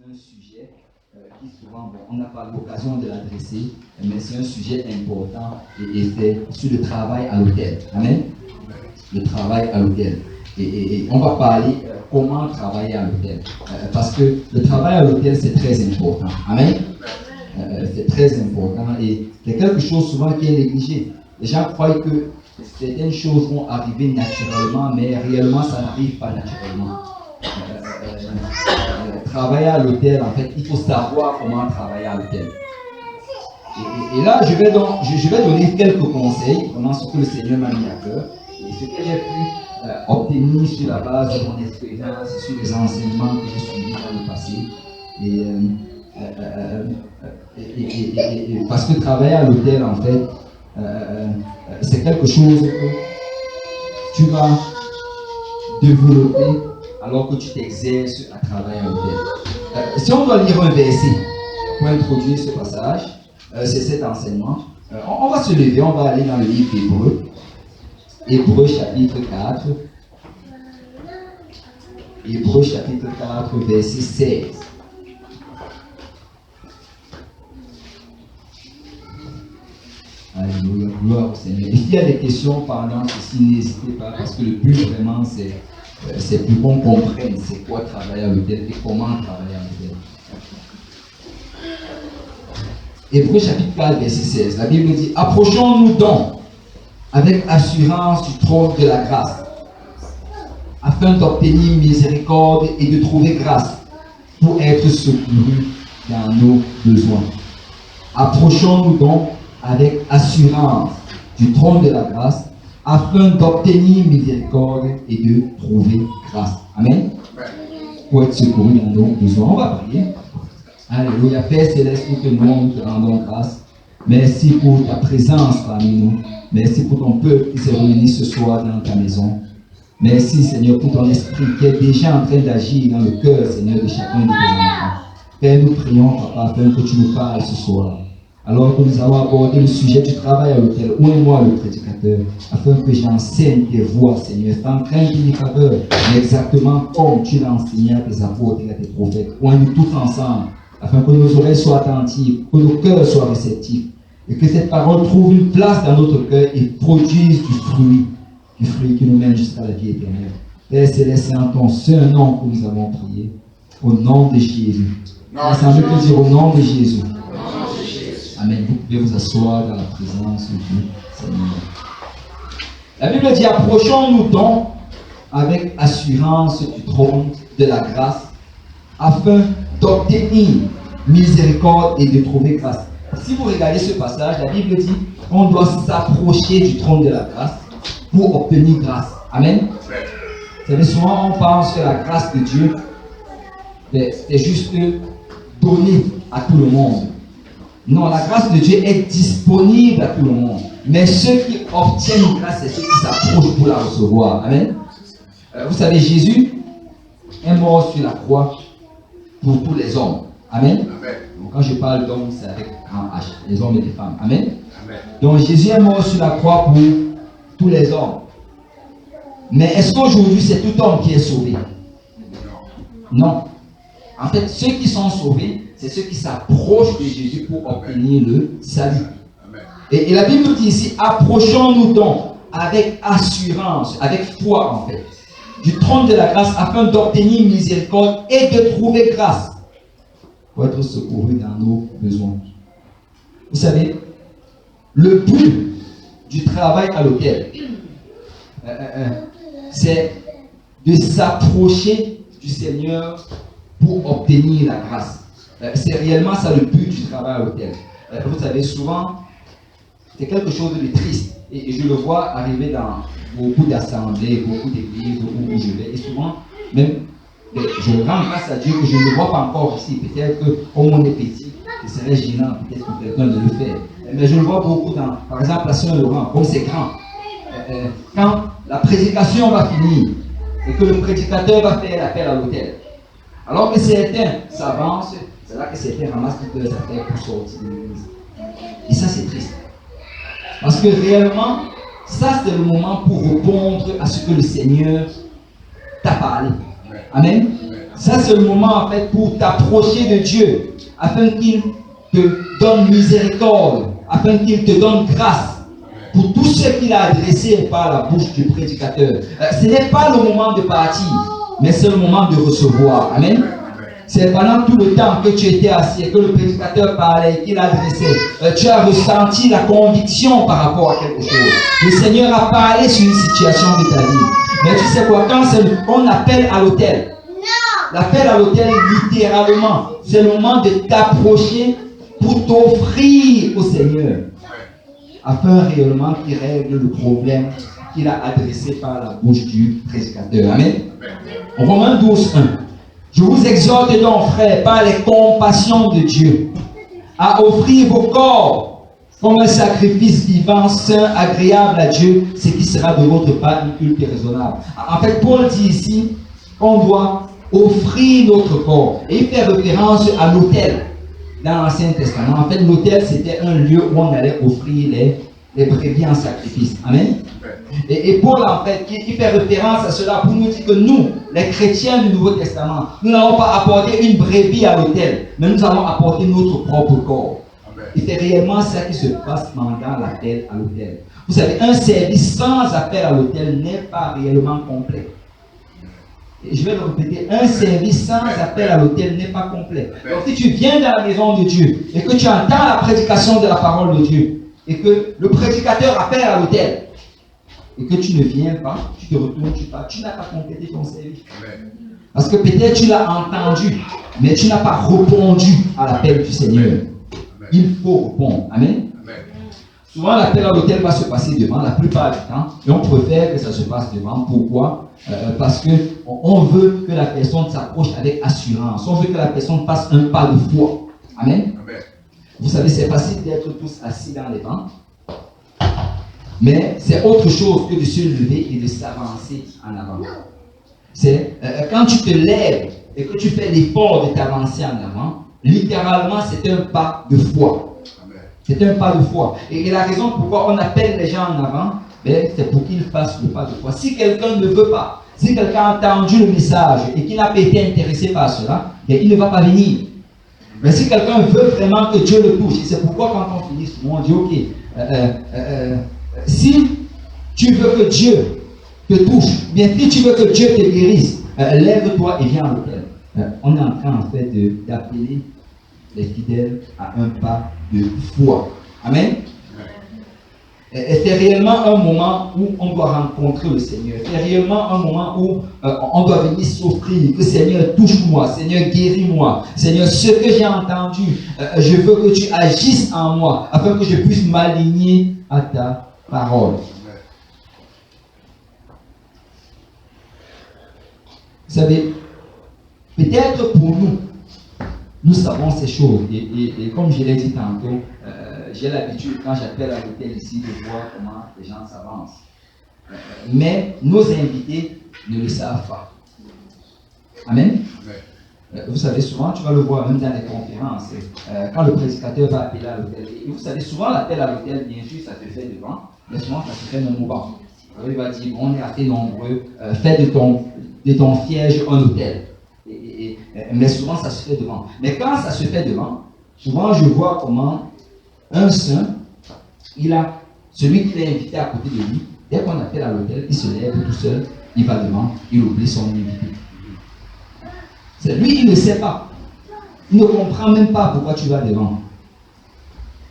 un sujet qui souvent, on n'a pas l'occasion de l'adresser, mais c'est un sujet important et c'est sur le travail à l'hôtel. Amen. Le travail à l'hôtel. Et on va parler comment travailler à l'hôtel. Parce que le travail à l'hôtel, c'est très important. Amen. C'est très important et c'est quelque chose souvent qui est négligé. Les gens croient que certaines choses vont arriver naturellement, mais réellement, ça n'arrive pas naturellement. Travailler à l'hôtel, en fait, il faut savoir comment travailler à l'hôtel. Et là, je vais donner quelques conseils, vraiment ce que le Seigneur m'a mis à cœur, et ce que j'ai pu obtenir sur la base de mon expérience, sur les enseignements que j'ai suivis dans le passé. Et parce que travailler à l'hôtel, en fait, c'est quelque chose que tu vas développer alors que tu t'exerces à travailler à l'hôtel. Si on doit lire un verset pour introduire ce passage, c'est cet enseignement. On va se lever, on va aller dans le livre d'Hébreux. Hébreux chapitre 4. Hébreux chapitre 4, verset 16. Alléluia, gloire au Seigneur. Et s'il y a des questions pendant ceci, n'hésitez pas, parce que le but vraiment, c'est plus qu'on comprenne c'est quoi travailler à l'hôtel et comment travailler à l'hôtel. Hébreux chapitre 4, verset 16. La Bible dit: approchons-nous donc avec assurance du trône de la grâce, afin d'obtenir miséricorde et de trouver grâce pour être secourus dans nos besoins. Approchons-nous donc avec assurance du trône de la grâce, afin d'obtenir miséricorde et de trouver grâce. Amen. Pour être secouru dans nos besoins. On va prier. Alléluia. Père Céleste, nous te rendons grâce. Merci pour ta présence parmi nous. Merci pour ton peuple qui s'est réuni ce soir dans ta maison. Merci Seigneur pour ton esprit qui est déjà en train d'agir dans le cœur, Seigneur, de chacun de tes enfants. Père, nous prions, Papa, afin que tu nous parles ce soir. Alors que nous allons aborder le sujet du travail à l'hôtel, ouvre-moi le prédicateur, afin que j'enseigne tes voix, Seigneur, sans crainte ni faveur, mais exactement comme tu l'as enseigné à tes apôtres et à tes prophètes. Ouvre-nous tous ensemble, afin que nos oreilles soient attentives, que nos cœurs soient réceptifs, et que cette parole trouve une place dans notre cœur et produise du fruit qui nous mène jusqu'à la vie éternelle. Père Céleste, c'est en ton seul nom que nous avons prié, au nom de Jésus. Ensemble, peut dire au nom de Jésus. Amen. Vous pouvez vous asseoir dans la présence du Seigneur. La Bible dit: approchons-nous donc avec assurance du trône de la grâce, afin d'obtenir miséricorde et de trouver grâce. Si vous regardez ce passage, la Bible dit qu'on doit s'approcher du trône de la grâce pour obtenir grâce. Amen. Vous savez, souvent on pense que la grâce de Dieu, c'est juste donnée à tout le monde. Non, la grâce de Dieu est disponible à tout le monde. Mais ceux qui obtiennent grâce, c'est ceux qui s'approchent pour la recevoir. Amen. Vous savez, Jésus est mort sur la croix pour tous les hommes. Amen. Donc, quand je parle d'hommes, c'est avec grand H, les hommes et les femmes. Amen. Donc Jésus est mort sur la croix pour tous les hommes. Mais est-ce qu'aujourd'hui c'est tout homme qui est sauvé? Non. En fait, ceux qui sont sauvés, c'est ceux qui s'approchent de Jésus pour obtenir le salut. Et la Bible dit ici: approchons-nous donc avec assurance, avec foi en fait, du trône de la grâce, afin d'obtenir miséricorde et de trouver grâce pour être secouru dans nos besoins. Vous savez, le but du travail à l'hôtel, c'est de s'approcher du Seigneur pour obtenir la grâce. C'est réellement ça le but du travail à l'hôtel. Vous savez, souvent, c'est quelque chose de triste. Et je le vois arriver dans beaucoup d'assemblées, beaucoup d'églises où je vais. Et souvent, même, je rends grâce à Dieu que je ne le vois pas encore ici. Peut-être que, comme on est petit, ce serait gênant peut-être pour quelqu'un de le faire. Mais je le vois beaucoup dans, par exemple, la Saint-Laurent, comme c'est grand. Quand la prédication va finir et que le prédicateur va faire l'appel à l'hôtel, alors que certains s'avancent, c'est là que certains ramassent toutes leurs affaires pour sortir de l'église. Et ça, c'est triste. Parce que réellement, ça, c'est le moment pour répondre à ce que le Seigneur t'a parlé. Amen. Ça, c'est le moment, en fait, pour t'approcher de Dieu, afin qu'il te donne miséricorde, afin qu'il te donne grâce pour tout ce qu'il a adressé par la bouche du prédicateur. Ce n'est pas le moment de partir, mais c'est le moment de recevoir. Amen. C'est pendant tout le temps que tu étais assis et que le prédicateur parlait, qu'il adressait, tu as ressenti la conviction par rapport à quelque chose. Le Seigneur a parlé sur une situation de ta vie. Mais tu sais quoi, quand on appelle à l'autel, l'appel à l'autel, littéralement, c'est le moment de t'approcher pour t'offrir au Seigneur, afin réellement qu'il règle le problème qu'il a adressé par la bouche du prédicateur. Amen. Romains 12, 1. Je vous exhorte donc, frères, par les compassions de Dieu, à offrir vos corps comme un sacrifice vivant, saint, agréable à Dieu, ce qui sera de votre part un culte raisonnable. En fait, Paul dit ici qu'on doit offrir notre corps. Et il fait référence à l'autel dans l'Ancien Testament. En fait, l'autel, c'était un lieu où on allait offrir les brebis en sacrifice. Amen. Et Paul, en fait, il fait référence à cela pour nous dire que nous, les chrétiens du Nouveau Testament, nous n'allons pas apporter une brebis à l'autel, mais nous allons apporter notre propre corps. Et c'est réellement ça qui se passe pendant l'appel à l'autel. Vous savez, un service sans appel à l'autel n'est pas réellement complet. Et je vais le répéter, un service sans appel à l'autel n'est pas complet. Donc si tu viens dans la maison de Dieu et que tu entends la prédication de la parole de Dieu et que le prédicateur appelle à l'autel, et que tu ne viens pas, tu te retournes, tu pars, tu n'as pas complété ton service. Parce que peut-être tu l'as entendu, mais tu n'as pas répondu à l'appel du Seigneur. Il faut répondre. Amen. Souvent, l'appel à l'autel va se passer devant, la plupart du temps, et on préfère que ça se passe devant. Pourquoi? Parce qu'on veut que la personne s'approche avec assurance. On veut que la personne fasse un pas de foi. Amen. Vous savez, c'est facile d'être tous assis dans les bancs. Mais c'est autre chose que de se lever et de s'avancer en avant. C'est quand tu te lèves et que tu fais l'effort de t'avancer en avant, littéralement c'est un pas de foi. C'est un pas de foi. Et la raison pourquoi on appelle les gens en avant, c'est pour qu'ils fassent le pas de foi. Si quelqu'un ne veut pas, si quelqu'un a entendu le message et qu'il n'a pas été intéressé par cela, il ne va pas venir. Mais si quelqu'un veut vraiment que Dieu le touche, et c'est pourquoi quand on finit souvent, on dit ok, si tu veux que Dieu te touche, bien si tu veux que Dieu te guérisse, lève-toi et viens à l'autel. On est en train en fait d'appeler les fidèles à un pas de foi. Amen. Et c'est réellement un moment où on doit rencontrer le Seigneur. C'est réellement un moment où on doit venir s'offrir, que Seigneur touche-moi, Seigneur guéris-moi, Seigneur ce que j'ai entendu, je veux que tu agisses en moi, afin que je puisse m'aligner à ta parole. Vous savez, peut-être pour nous, nous savons ces choses. Et comme je l'ai dit tantôt, j'ai l'habitude, quand j'appelle à l'hôtel ici, de voir comment les gens s'avancent. Mais nos invités ne le savent pas. Amen. Vous savez, souvent, tu vas le voir même dans les conférences, quand le prédicateur va appeler à l'hôtel. Et vous savez, souvent, l'appel à l'hôtel, bien sûr, ça se fait devant, mais souvent, ça se fait même au banc. Il va dire, on est assez nombreux, fais de ton siège un hôtel. Mais souvent, ça se fait devant. Mais quand ça se fait devant, souvent, je vois comment un saint, celui qui l'a invité à côté de lui, dès qu'on appelle à l'hôtel, il se lève tout seul, il va devant, il oublie son invité. C'est lui, il ne sait pas. Il ne comprend même pas pourquoi tu vas devant.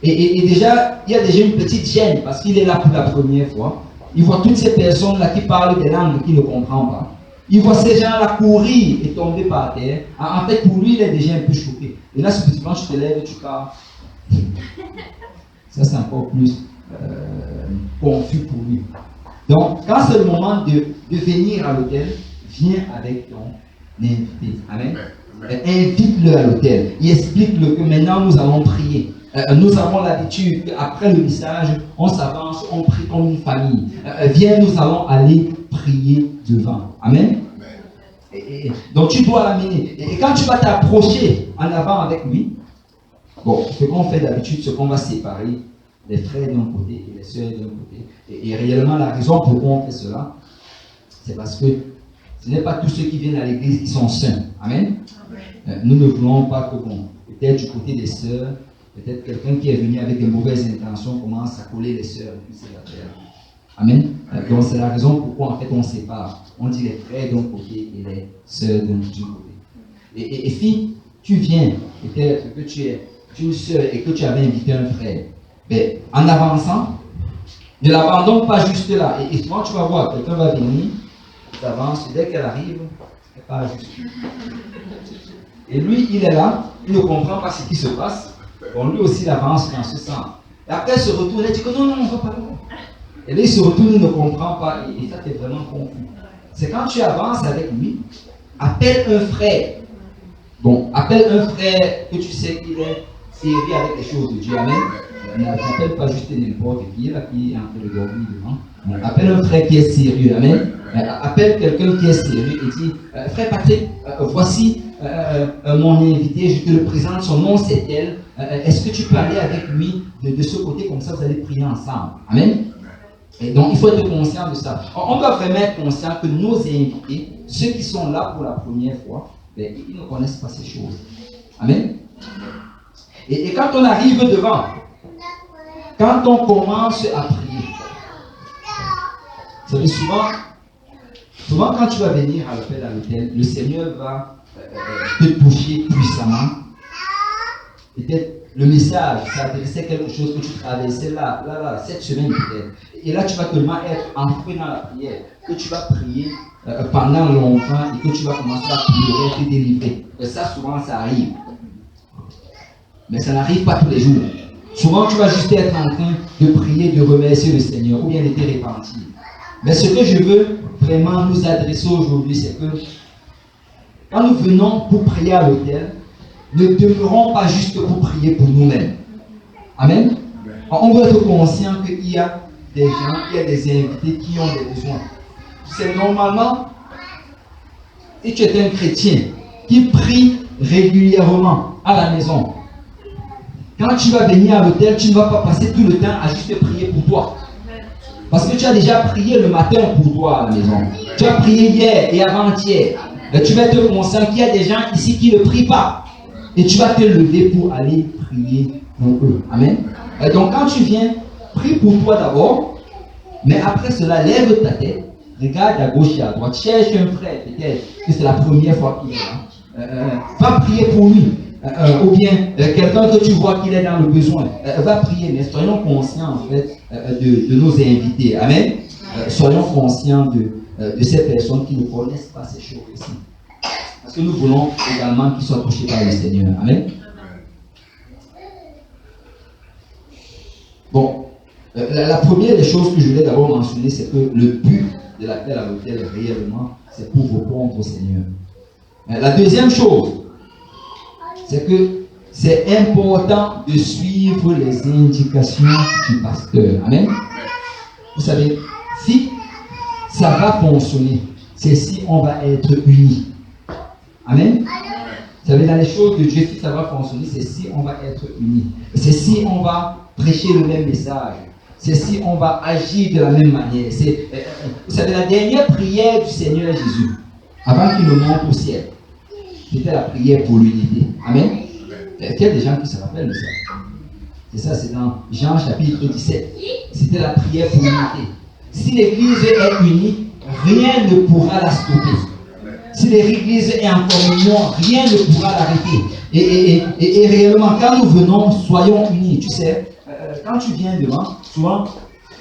Et déjà, il y a déjà une petite gêne parce qu'il est là pour la première fois. Il voit toutes ces personnes-là qui parlent des langues qu'il ne comprend pas. Il voit ces gens-là courir et tomber par terre. En fait, pour lui, il est déjà un peu choqué. Et là, subitement, tu te lèves et tu pars. Ça, c'est encore plus confus pour lui. Donc, quand c'est le moment de venir à l'hôtel, viens avec ton invité. Amen. Invite-le à l'hôtel. Il explique-le que maintenant, nous allons prier. Nous avons l'habitude, après le message, on s'avance, on prie comme une famille. Viens, nous allons aller prier devant. Amen. Donc tu dois l'amener. Et quand tu vas t'approcher en avant avec lui, bon, ce qu'on fait d'habitude, c'est qu'on va séparer les frères d'un côté et les sœurs d'un côté. Et réellement, la raison pour laquelle on fait cela, c'est parce que ce n'est pas tous ceux qui viennent à l'église qui sont saints. Amen. Nous ne voulons pas que, peut-être du côté des sœurs, peut-être quelqu'un qui est venu avec de mauvaises intentions commence à coller les sœurs et puis c'est la terre. Amen. Donc c'est la raison pourquoi en fait on sépare. On dit les frères d'un côté et les sœurs d'un côté. Et si tu viens, peut-être que tu es une sœur et que tu avais invité un frère, ben, en avançant, ne l'abandonne pas juste là. Et souvent tu vas voir, quelqu'un va venir, tu avances, et dès qu'elle arrive, elle n'est pas juste. Et lui, il est là, il ne comprend pas ce qui se passe. Bon, lui aussi, il avance dans ce sens. Et après, il se retourne et dit que non, on ne va pas là. Et là, il se retourne, il ne comprend pas. Et ça, tu es vraiment confus. C'est quand tu avances avec lui, appelle un frère. Bon, appelle un frère que tu sais qu'il est sérieux avec les choses de Dieu. Amen. N'appelle pas juste n'importe qui, là, qui est en train de dormir devant. Bon, appelle un frère qui est sérieux. Amen. Appelle quelqu'un qui est sérieux et dit, frère Patrick, voici mon invité, je te le présente, son nom c'est tel. Est-ce que tu peux aller avec lui de ce côté, comme ça vous allez prier ensemble. Amen. Et donc il faut être conscient de ça. On doit vraiment être conscient que nos invités, ceux qui sont là pour la première fois, ben, ils ne connaissent pas ces choses. Amen. Et quand on arrive devant, quand on commence à prier, vous savez, souvent quand tu vas venir à l'appel à l'hôtel, le Seigneur va te toucher puissamment. Peut-être le message s'adressait à quelque chose que tu traversais là, cette semaine peut-être. Et là, tu vas tellement être enfoui dans la prière que tu vas prier pendant longtemps et que tu vas commencer à pleurer, te délivrer. Et ça, souvent, ça arrive. Mais ça n'arrive pas tous les jours. Souvent, tu vas juste être en train de prier, de remercier le Seigneur ou bien de te repentir. Mais ce que je veux vraiment nous adresser aujourd'hui, c'est que quand nous venons pour prier à l'autel, ne demeurons pas juste pour prier pour nous-mêmes. Amen. On doit être conscient qu'il y a des gens, il y a des invités qui ont des besoins. C'est normalement, si tu es un chrétien qui prie régulièrement à la maison, quand tu vas venir à l'autel, tu ne vas pas passer tout le temps à juste prier pour toi. Parce que tu as déjà prié le matin pour toi à la maison. Tu as prié hier et avant-hier. Tu vas être conscient qu'il y a des gens ici qui ne prient pas. Et tu vas te lever pour aller prier pour eux. Amen. Donc quand tu viens, prie pour toi d'abord. Mais après cela, lève ta tête. Regarde à gauche et à droite. Cherche un frère, peut-être que c'est la première fois qu'il est là. Va prier pour lui. Ou bien quelqu'un que tu vois qu'il est dans le besoin. Va prier. Mais soyons conscients en fait de nos invités. Amen. Soyons conscients de ces personnes qui ne connaissent pas ces choses ici. Parce que nous voulons également qu'ils soient touchés par le Seigneur. Amen. Bon, la première des choses que je voulais d'abord mentionner, c'est que le but de l'appel à l'autel réellement, c'est pour répondre au Seigneur. La deuxième chose, c'est que c'est important de suivre les indications du pasteur. Amen. Vous savez, si ça va fonctionner, c'est si on va être unis. Amen. Vous savez, dans les choses de Dieu, si ça va fonctionner, c'est si on va être unis. C'est si on va prêcher le même message. C'est si on va agir de la même manière. Vous savez, la dernière prière du Seigneur Jésus, avant qu'il ne monte au ciel, c'était la prière pour l'unité. Amen. Il y a des gens qui se rappellent de ça. C'est ça, c'est dans Jean chapitre 17. C'était la prière pour l'unité. Si l'Église est unie, rien ne pourra la stopper. Si l'Église est en communion, rien ne pourra l'arrêter. Et réellement, quand nous venons, soyons unis. Tu sais, quand tu viens devant, souvent,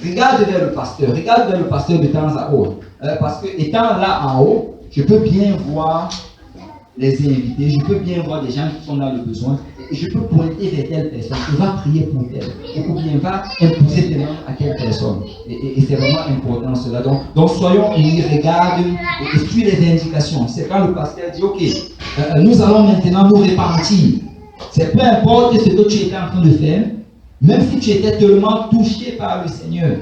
regarde vers le pasteur de temps à autre. Parce que étant là en haut, je peux bien voir les invités, je peux bien voir des gens qui sont dans le besoin, et je peux pointer vers telle personne, et va prier pour elle, ou bien va imposer tes mains à telle personne. Et c'est vraiment important cela. Donc soyons unis, regarde et suis les indications. C'est quand le pasteur dit, ok, nous allons maintenant nous repentir. C'est peu importe ce que tu étais en train de faire, même si tu étais tellement touché par le Seigneur.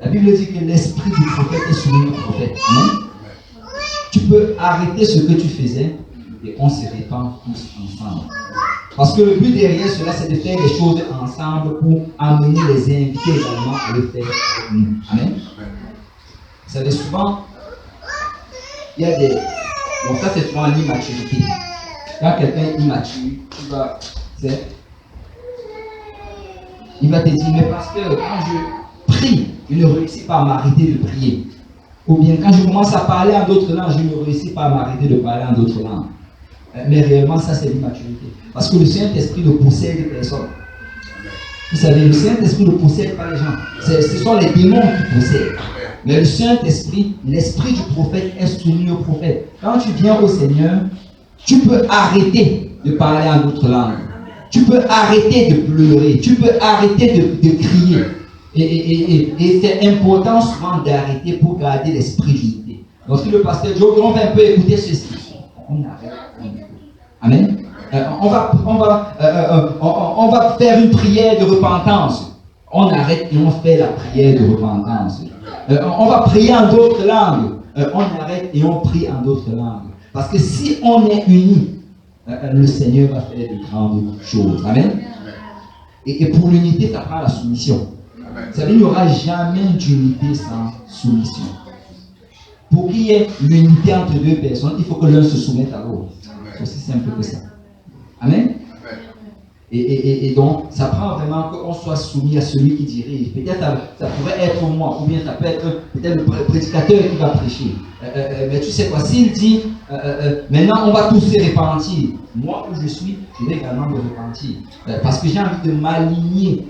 La Bible dit que l'esprit du prophète est sur le prophète. Amen. Tu peux arrêter ce que tu faisais et on se répand tous ensemble. Parce que le but derrière cela, c'est de faire les choses ensemble pour amener les invités également à le faire avec nous. Amen. Vous savez, souvent, il y a Donc ça, c'est souvent l'immaturité. Quand quelqu'un est immature, il va te dire, mais pasteur, quand je prie, je ne réussis pas à m'arrêter de prier. Ou bien quand je commence à parler en d'autres langues, je ne réussis pas à m'arrêter de parler en d'autres langues. Mais réellement, ça c'est l'immaturité. Parce que le Saint-Esprit ne possède personne. Vous savez, le Saint-Esprit ne possède pas les gens. Ce sont les démons qui possèdent. Mais le Saint-Esprit, l'esprit du prophète est soumis au prophète. Quand tu viens au Seigneur, tu peux arrêter de parler en d'autres langues. Tu peux arrêter de pleurer. Tu peux arrêter de crier. Et c'est important souvent d'arrêter pour garder l'esprit d'unité. Donc si le pasteur dit, on va un peu écouter ceci, on arrête, on écoute. Amen. On va faire une prière de repentance. On arrête et on fait la prière de repentance. On va prier en d'autres langues. On arrête et on prie en d'autres langues. Parce que si on est unis, le Seigneur va faire de grandes choses. Amen. Et pour l'unité, ça prend la soumission. Vous savez, il n'y aura jamais d'unité sans soumission. Pour qu'il y ait l'unité entre deux personnes, il faut que l'un se soumette à l'autre. C'est aussi simple que ça. Amen. Et donc, ça prend vraiment qu'on soit soumis à celui qui dirige. Peut-être ça pourrait être moi, ou bien ça peut être peut-être le prédicateur qui va prêcher. Mais tu sais quoi, s'il dit, maintenant on va tous se repentir, moi où je suis, je vais également me repentir. Parce que j'ai envie de m'aligner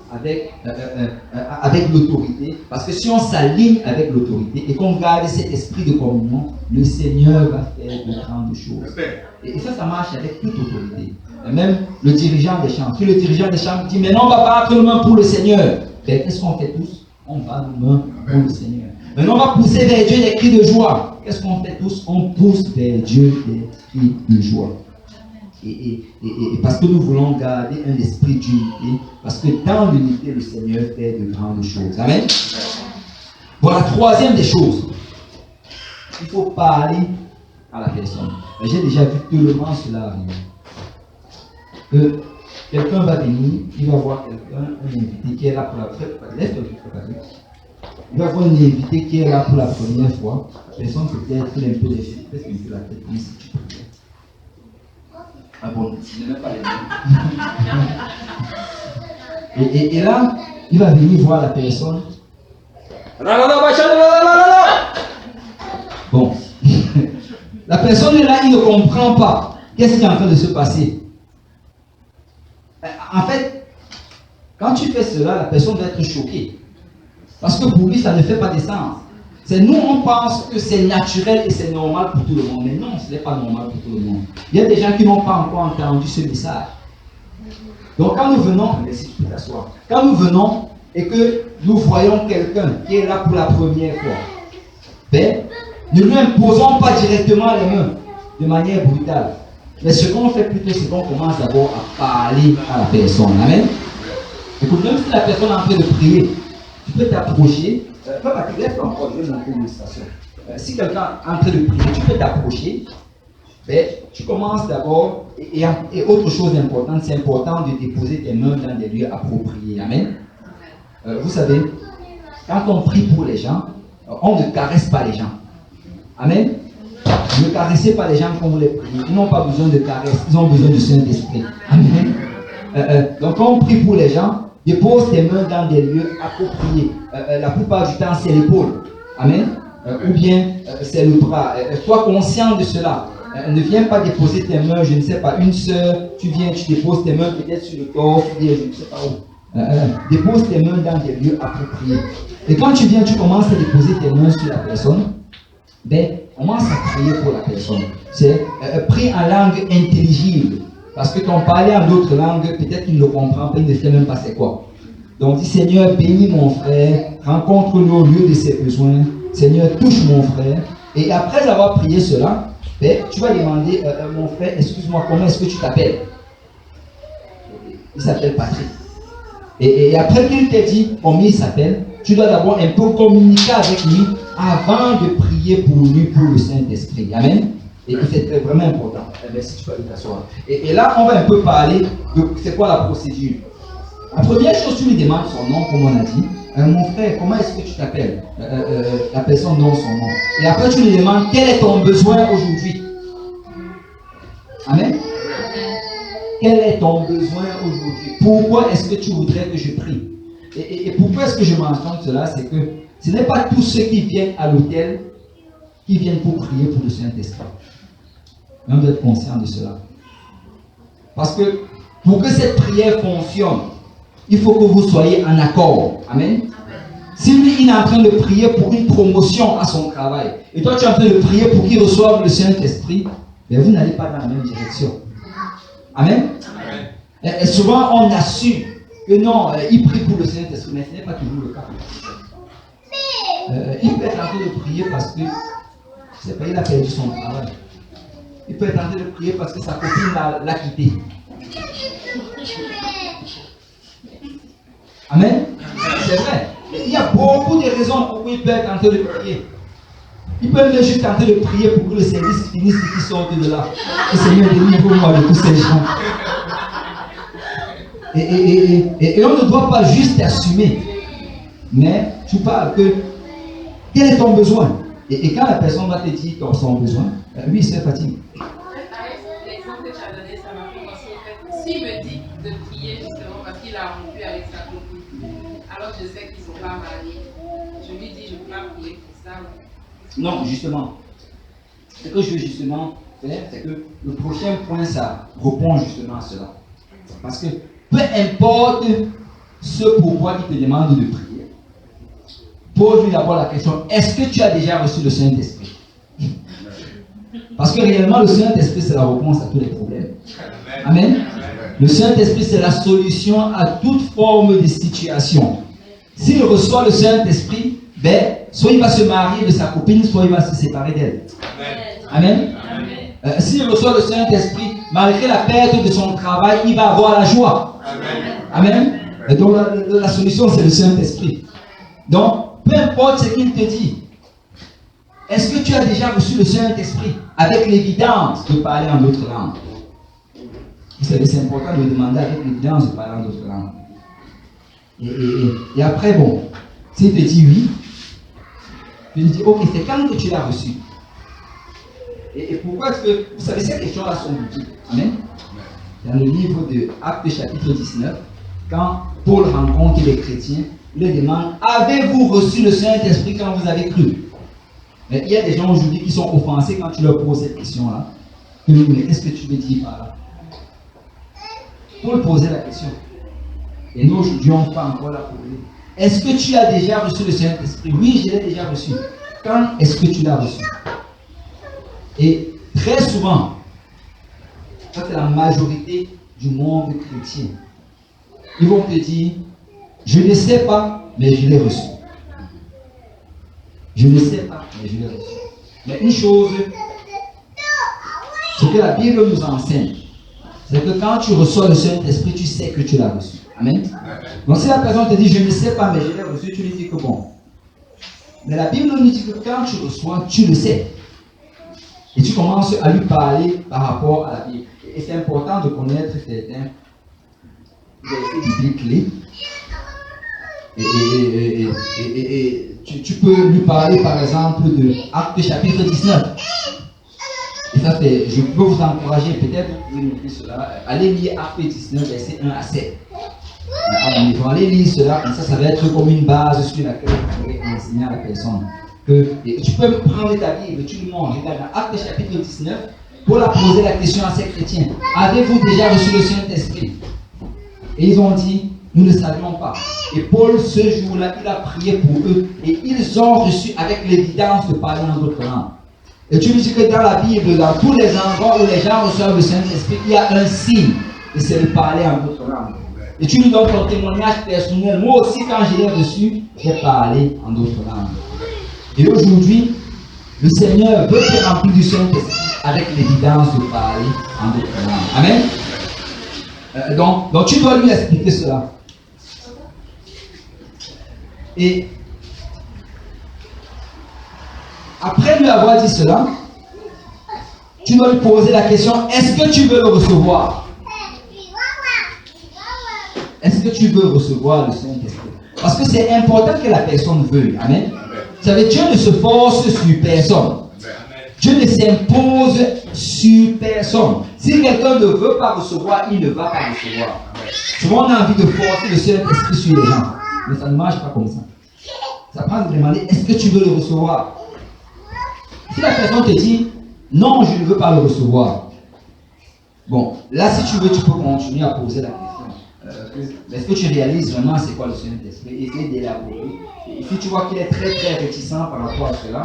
avec l'autorité, parce que si on s'aligne avec l'autorité et qu'on garde cet esprit de communion, le Seigneur va faire de grandes choses. Et ça marche avec toute autorité. Même le dirigeant des chambres. Si le dirigeant des chambres dit, maintenant on va battre nos mains pour le Seigneur, qu'est-ce qu'on fait tous? On bat nos mains pour le Seigneur. Maintenant on va pousser vers Dieu des cris de joie. Qu'est-ce qu'on fait tous? On pousse vers Dieu des cris de joie. Et parce que nous voulons garder un esprit d'unité, parce que dans l'unité, le Seigneur fait de grandes choses. Amen. Voilà, troisième des choses. Il faut parler à la personne. J'ai déjà vu tellement cela arriver. Que quelqu'un va venir, il va voir quelqu'un, un invité qui est là pour la première fois. Il va voir un invité qui est là pour la première fois. La personne peut-être un peu déchirée, peut-être un peu la tête comme si tu peux. Ah bon, je n'ai même pas les mots. Et là, il va venir voir la personne. Bon. La personne est là, il ne comprend pas. Qu'est-ce qui est en train de se passer? En fait, quand tu fais cela, la personne va être choquée. Parce que pour lui, ça ne fait pas de sens. C'est nous, on pense que c'est naturel et c'est normal pour tout le monde. Mais non, ce n'est pas normal pour tout le monde. Il y a des gens qui n'ont pas encore entendu ce message. Donc quand nous venons, si tu peux t'asseoir, quand nous venons et que nous voyons quelqu'un qui est là pour la première fois, ben, ne lui imposons pas directement les mains de manière brutale. Mais ce qu'on fait plutôt, c'est qu'on commence d'abord à parler à la personne. Amen. Écoute, même si la personne est en train de prier, tu peux t'approcher. Papa, tu lèves encore, je vais montrer une illustration. Si quelqu'un est en train de prier, tu peux t'approcher. Ben, tu commences d'abord, et autre chose importante, c'est important de déposer tes mains dans des lieux appropriés. Amen. Vous savez, quand on prie pour les gens, on ne caresse pas les gens. Amen. Ne caressez pas les gens quand vous les priez. Ils n'ont pas besoin de caresses, ils ont besoin du Saint-Esprit. Amen. Donc quand on prie pour les gens, dépose tes mains dans des lieux appropriés. La plupart du temps, c'est l'épaule. Amen. Ou bien c'est le bras. Sois conscient de cela. Ne viens pas déposer tes mains, je ne sais pas, une sœur, tu viens, tu déposes tes mains peut-être sur le torse, je ne sais pas où. Dépose tes mains dans des lieux appropriés. Et quand tu viens, tu commences à déposer tes mains sur la personne, ben, commence à prier pour la personne. C'est prie en langue intelligible. Parce que ton parler en d'autres langues, peut-être qu'il ne le comprend pas, il ne sait même pas c'est quoi. Donc dis, Seigneur, bénis mon frère, rencontre-le au lieu de ses besoins. Seigneur, touche mon frère. Et après avoir prié cela, ben, tu vas demander, mon frère, excuse-moi, comment est-ce que tu t'appelles? Il s'appelle Patrick. Et après qu'il t'ait dit comment il s'appelle, tu dois d'abord un peu communiquer avec lui avant de prier pour lui, pour le Saint-Esprit. Amen. Et c'est vraiment important. Si tu peux aller t'asseoir. Et là, on va un peu parler de c'est quoi la procédure. La première chose, tu lui demandes son nom, comme on a dit. Mon frère, comment est-ce que tu t'appelles? La personne donne son nom. Et après, tu lui demandes quel est ton besoin aujourd'hui. Amen. Quel est ton besoin aujourd'hui? Pourquoi est-ce que tu voudrais que je prie? Et pourquoi est-ce que je mentionne cela? C'est que ce n'est pas tous ceux qui viennent à l'autel qui viennent pour prier pour le Saint-Esprit. Mais on doit être conscient de cela. Parce que pour que cette prière fonctionne, il faut que vous soyez en accord. Amen. Si lui, il est en train de prier pour une promotion à son travail, et toi, tu es en train de prier pour qu'il reçoive le Saint-Esprit, mais vous n'allez pas dans la même direction. Amen. Et souvent, on assume que non, il prie pour le Saint-Esprit, mais ce n'est pas toujours le cas. Il peut être en train de prier parce que, je sais pas, il a perdu son travail. Il peut être en train de prier parce que sa copine l'a quitté. Amen. C'est vrai. Il y a beaucoup de raisons pour il peut être en train de prier. Il peut être juste en train de prier pour que le service finisse et qu'il sorte de là. Que Seigneur délivre-moi de tous ces gens. Et on ne doit pas juste assumer. Mais tu parles que quel est ton besoin? Et quand la personne va te dire son besoin, oui, c'est fatigue. Avec l'exemple que tu as donné, ça m'a fait penser au fait, s'il me dit de prier justement parce qu'il a rompu avec sa copine, alors je sais qu'ils ne sont pas mariés, je lui dis je ne peux pas prier pour ça. Non, justement. Ce que je veux justement faire, c'est que le prochain point, ça répond justement à cela. Parce que peu importe ce pourquoi il te demande de prier, pose-lui d'abord la question, est-ce que tu as déjà reçu le Saint-Esprit? Parce que réellement, le Saint-Esprit, c'est la réponse à tous les problèmes. Amen. Le Saint-Esprit, c'est la solution à toute forme de situation. S'il reçoit le Saint-Esprit, ben, soit il va se marier de sa copine, soit il va se séparer d'elle. Amen. S'il reçoit le Saint-Esprit, malgré la perte de son travail, il va avoir la joie. Amen. Et donc, la solution, c'est le Saint-Esprit. Donc, peu importe ce qu'il te dit, est-ce que tu as déjà reçu le Saint-Esprit avec l'évidence de parler en d'autres langues? Vous savez, c'est important de demander avec l'évidence de parler en d'autres langues. Et après, bon, s'il te dit oui, tu lui dis, ok, c'est quand que tu l'as reçu? Et pourquoi est-ce que, vous savez, ces questions-là sont utiles. Amen. Dans le livre de Actes chapitre 19, quand Paul rencontre les chrétiens, il leur demande, avez-vous reçu le Saint-Esprit quand vous avez cru? Mais il y a des gens aujourd'hui qui sont offensés quand tu leur poses cette question-là. Mais qu'est-ce que tu veux dire par là? Paul posait la question. Et nous aujourd'hui, on ne peut encore la poser. Est-ce que tu as déjà reçu le Saint-Esprit? Oui, je l'ai déjà reçu. Quand est-ce que tu l'as reçu? Et très souvent, ça c'est la majorité du monde chrétien, ils vont te dire, je ne sais pas, mais je l'ai reçu. Je ne sais pas, mais je l'ai reçu. Mais une chose, ce que la Bible nous enseigne, c'est que quand tu reçois le Saint-Esprit, tu sais que tu l'as reçu. Amen. Donc si la personne te dit, je ne sais pas, mais je l'ai reçu, tu lui dis que bon. Mais la Bible nous dit que quand tu reçois, tu le sais. Et tu commences à lui parler par rapport à la Bible. Et c'est important de connaître certains versets bibliques clés. Et tu peux lui parler par exemple de Actes chapitre 19. Et ça c'est, je peux vous encourager, peut-être vous pouvez noter cela. Allez lire Actes 19, versets 1 à 7. Il faut aller lire cela, et ça va être comme une base sur laquelle vous pourrez enseigner à la personne. Et tu peux prendre ta Bible, tu lui montres, regarde dans Actes chapitre 19, pour la poser la question à ces chrétiens. Avez-vous déjà reçu le Saint-Esprit? Et ils ont dit, nous ne savions pas. Et Paul, ce jour-là, il a prié pour eux, et ils ont reçu avec l'évidence de parler en d'autres langues. Et tu lui dis que dans la Bible, dans tous les endroits où les gens reçoivent le Saint-Esprit, il y a un signe, et c'est de parler en d'autres langues. Et tu lui donnes ton témoignage personnel. Moi aussi, quand je l'ai reçu, j'ai parlé en d'autres langues. Et aujourd'hui, le Seigneur veut te remplir du Saint-Esprit avec l'évidence de parler en d'autres langues. Amen. Donc tu dois lui expliquer cela. Et après lui avoir dit cela, tu dois lui poser la question, est-ce que tu veux le recevoir? Est-ce que tu veux recevoir le Saint-Esprit? Parce que c'est important que la personne veuille. Amen. Vous savez, Dieu ne se force sur personne. Dieu ne s'impose sur personne. Si quelqu'un ne veut pas recevoir, il ne va pas recevoir. Souvent, on a envie de forcer le Saint-Esprit sur les gens. Mais ça ne marche pas comme ça. Ça prend de demander, est-ce que tu veux le recevoir? Si la personne te dit, non, je ne veux pas le recevoir. Bon, là, si tu veux, tu peux continuer à poser la question. Est-ce que tu réalises vraiment c'est quoi le Saint-Esprit? Essaye d'élaborer. Et si tu vois qu'il est très très réticent par rapport à cela,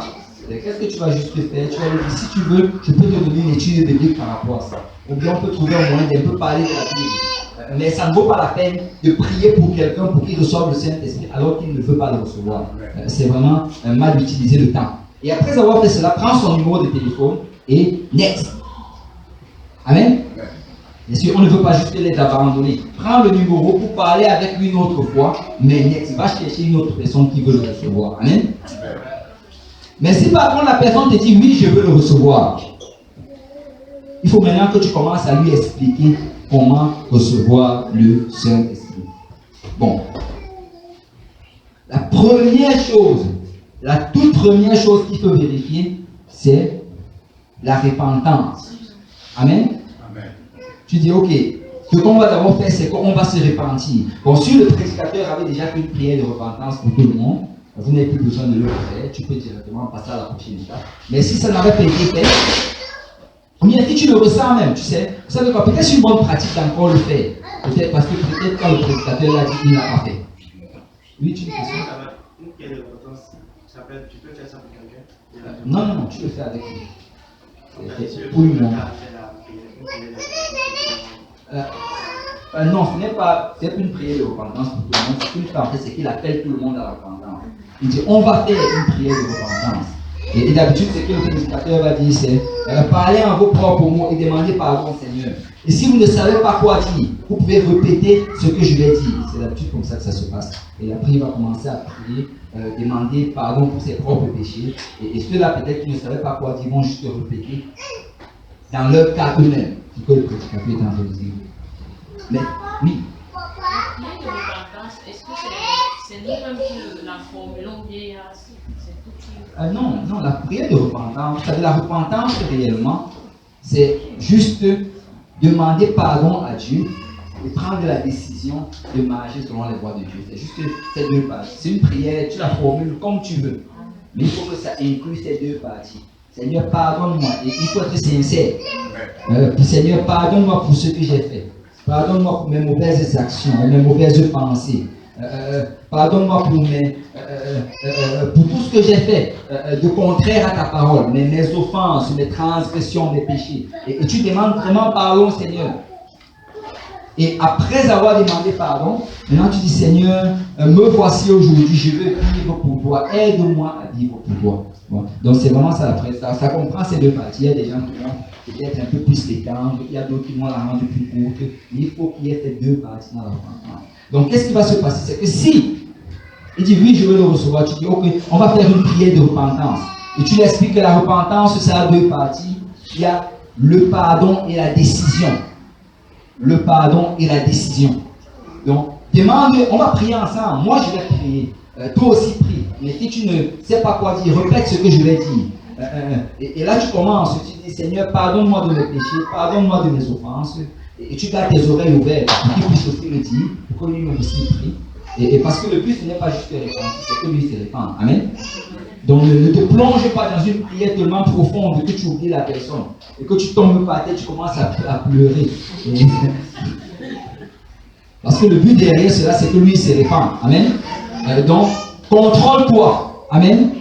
qu'est-ce que tu vas juste faire? Tu vas lui dire, si tu veux, je peux te donner une étude biblique par rapport à ça. Ou bien on peut trouver un moyen d'un peu parler de la Bible. Mais ça ne vaut pas la peine de prier pour quelqu'un pour qu'il reçoive le Saint-Esprit alors qu'il ne veut pas le recevoir. C'est vraiment mal utiliser le temps. Et après avoir fait cela, prends son numéro de téléphone et next. Amen. Bien sûr, on ne veut pas juste les abandonner. Prends le numéro pour parler avec lui une autre fois, mais next, va chercher une autre personne qui veut le recevoir. Amen. Mais si par contre la personne te dit oui, je veux le recevoir, il faut maintenant que tu commences à lui expliquer comment recevoir le Saint-Esprit. Bon. La première chose, la toute première chose qu'il faut vérifier, c'est la repentance. Amen. Amen. Tu dis, ok, ce qu'on va d'abord faire, c'est qu'on va se repentir. Bon, si le prédicateur avait déjà fait une prière de repentance pour tout le monde, vous n'avez plus besoin de le faire, tu peux directement passer à la prochaine étape. Mais si ça n'avait pas été fait, bien si tu le ressens même, tu sais, vous savez quoi, peut-être c'est une bonne pratique d'encore le faire. Peut-être parce que peut-être quand le prédicateur l'a dit, il n'a pas fait. Oui, tu dis que ça. Une prière de repentance, tu peux faire ça pour quelqu'un? Non, tu le fais avec lui. C'est pour lui. Non, ce n'est pas une prière de repentance pour tout le monde. Ce qu'il fait en fait, c'est qu'il appelle tout le monde à la repentance. Il dit, on va faire une prière de repentance. Et d'habitude, ce que le prédicateur va dire, c'est parlez en vos propres mots et demandez pardon au Seigneur. Et si vous ne savez pas quoi dire, vous pouvez répéter ce que je vais dire. C'est d'habitude comme ça que ça se passe. Et après, il va commencer à prier, demander pardon pour ses propres péchés. Et ceux-là, peut-être qui ne savaient pas quoi dire, vont juste répéter dans leur cas eux-mêmes ce que le prédicateur est en train de dire. Mais, oui. La prière de repentance, est-ce que c'est nous-mêmes qui la formulons bien? Non, la prière de repentance, c'est-à-dire la repentance réellement, c'est juste demander pardon à Dieu et prendre la décision de marcher selon les voies de Dieu. C'est juste ces deux parties. C'est une prière, tu la formules comme tu veux. Mais il faut que ça inclue ces deux parties. Seigneur, pardonne-moi. Et il faut être sincère. Seigneur, pardonne-moi pour ce que j'ai fait. Pardonne-moi pour mes mauvaises actions, mes mauvaises pensées. Pardonne-moi pour tout ce que j'ai fait de contraire à ta parole, mes offenses, mes transgressions, mes péchés. Et tu demandes vraiment pardon, Seigneur. Et après avoir demandé pardon, maintenant tu dis, Seigneur, me voici aujourd'hui, je veux vivre pour toi, aide-moi à vivre pour toi. Bon. Donc c'est vraiment ça la prière. Ça comprend ces deux parties. Il y a des gens qui vont peut-être un peu plus l'étendre, il y a d'autres qui vont la rendre plus courte, mais il faut qu'il y ait ces deux parties dans la repentance. Donc qu'est-ce qui va se passer? C'est que si il dit oui, je veux le recevoir, tu dis ok, on va faire une prière de repentance. Et tu lui expliques que la repentance, ça a deux parties. Il y a le pardon et la décision. Le pardon et la décision. Donc, demande, on va prier ensemble. Moi, je vais prier. Toi aussi, prie. Mais si tu ne sais pas quoi dire, répète ce que je vais dire. Et là, tu commences. Tu dis, Seigneur, pardonne-moi de mes péchés, pardonne-moi de mes offenses. Et tu gardes tes oreilles ouvertes pour qu'il puisse aussi le dire, pour que lui aussi prie. Et parce que le but, ce n'est pas juste de répandre, c'est que lui se répande. Amen. Donc, ne te plonge pas dans une prière tellement profonde que tu oublies la personne. Et que tu tombes par terre, tu commences à pleurer. Parce que le but derrière cela, c'est que lui se répande. Amen. Donc, contrôle-toi. Amen.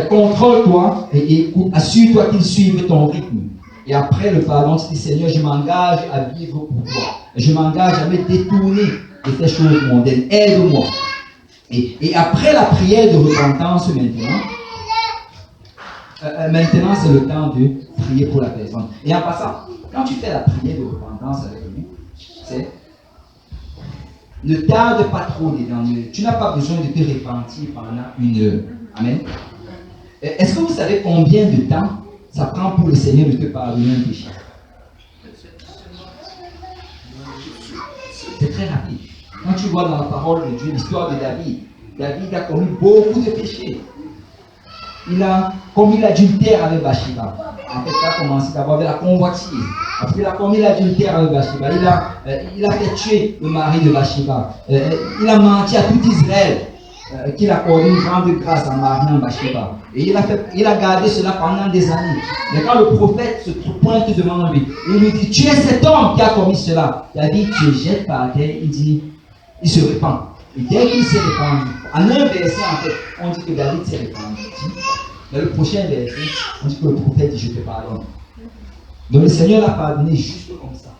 Contrôle-toi et assure-toi qu'il suive ton rythme. Et après le pardon, tu dis, Seigneur, je m'engage à vivre pour toi. Je m'engage à me détourner de ces choses mondaines. Aide-moi. Et après la prière de repentance maintenant c'est le temps de prier pour la personne. Et en passant, quand tu fais la prière de repentance avec lui, c'est ne tarde pas trop dedans. Tu n'as pas besoin de te repentir pendant 1 heure. Amen. Est-ce que vous savez combien de temps ça prend pour le Seigneur de te pardonner un péché? C'est très rapide. Quand tu vois dans la parole de Dieu l'histoire de David, David a commis beaucoup de péchés. Il a commis l'adultère avec Bathsheba. En fait, il a commencé d'abord avec la convoitise. Parce qu'il a commis l'adultère avec Bathsheba. Il a fait tuer le mari de Bathsheba. Il a menti à tout Israël qu'il a accordé une grande grâce en mariant Bathsheba. Et il a gardé cela pendant des années. Mais quand le prophète se pointe devant lui, il lui dit, tu es cet homme qui a commis cela. David se jette par terre, il se répand. Et dès qu'il s'est répandu, en un verset en fait, on dit que David s'est répandu. Mais le prochain verset, on dit que le prophète dit, je te pardonne. Donc le Seigneur l'a pardonné juste comme ça.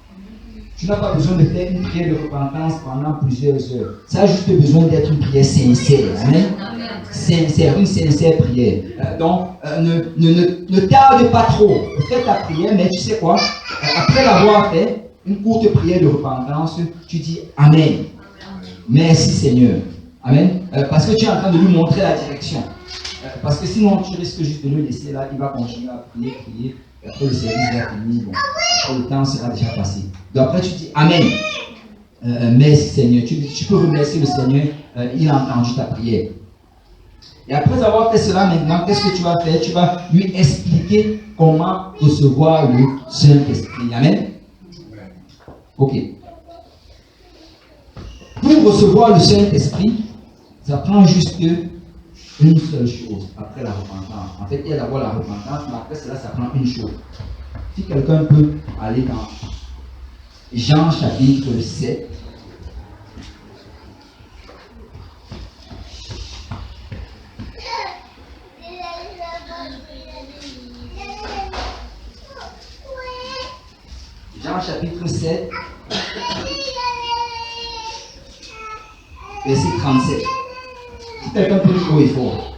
Tu n'as pas besoin de faire une prière de repentance pendant plusieurs heures. Ça a juste besoin d'être une prière sincère. Amen. Sincère, une sincère prière. Donc, ne tarde pas trop. Fais ta prière, mais tu sais quoi? Après l'avoir fait, une courte prière de repentance, tu dis Amen. Merci Seigneur. Amen. Parce que tu es en train de lui montrer la direction. Parce que sinon, tu risques juste de le laisser là, il va continuer à prier. Et après le service va finir. Bon, après le temps sera déjà passé. Donc après, tu dis Amen. Merci Seigneur. Tu peux remercier le Seigneur. Il a entendu ta prière. Et après avoir fait cela maintenant, qu'est-ce que tu vas faire? Tu vas lui expliquer comment recevoir le Saint-Esprit. Amen. Ok. Pour recevoir le Saint-Esprit, ça prend juste une seule chose après la repentance. En fait, il y a d'abord la repentance, mais après cela, ça prend une chose. Si quelqu'un peut aller dans Jean chapitre 7, Jean chapitre 7, verset 37. Si quelqu'un peut le jouer fort.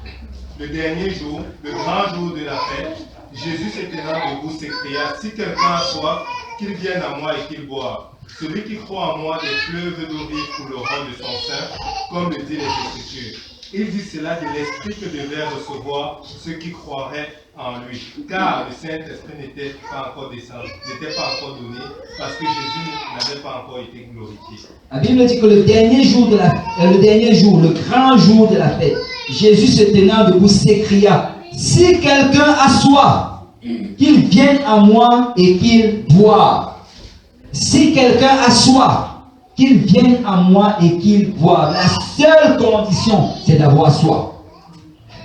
Le dernier jour, le grand jour de la fête, Jésus se tenant debout s'écria, si quelqu'un a soif, qu'il vienne à moi et qu'il boive. Celui qui croit en moi, des fleuves d'eau vive couleront de son sein, comme le dit les Écritures. Il dit cela de l'Esprit que devaient recevoir ceux qui croiraient en lui, car le Saint-Esprit n'était pas encore descendu, n'était pas encore donné, parce que Jésus n'avait pas encore été glorifié. La Bible dit que le grand jour de la fête, Jésus se tenant debout s'écria, si quelqu'un a soif, qu'il vienne à moi et qu'il boive. Si quelqu'un a soif, qu'il vienne à moi et qu'il boive. La seule condition, c'est d'avoir soif.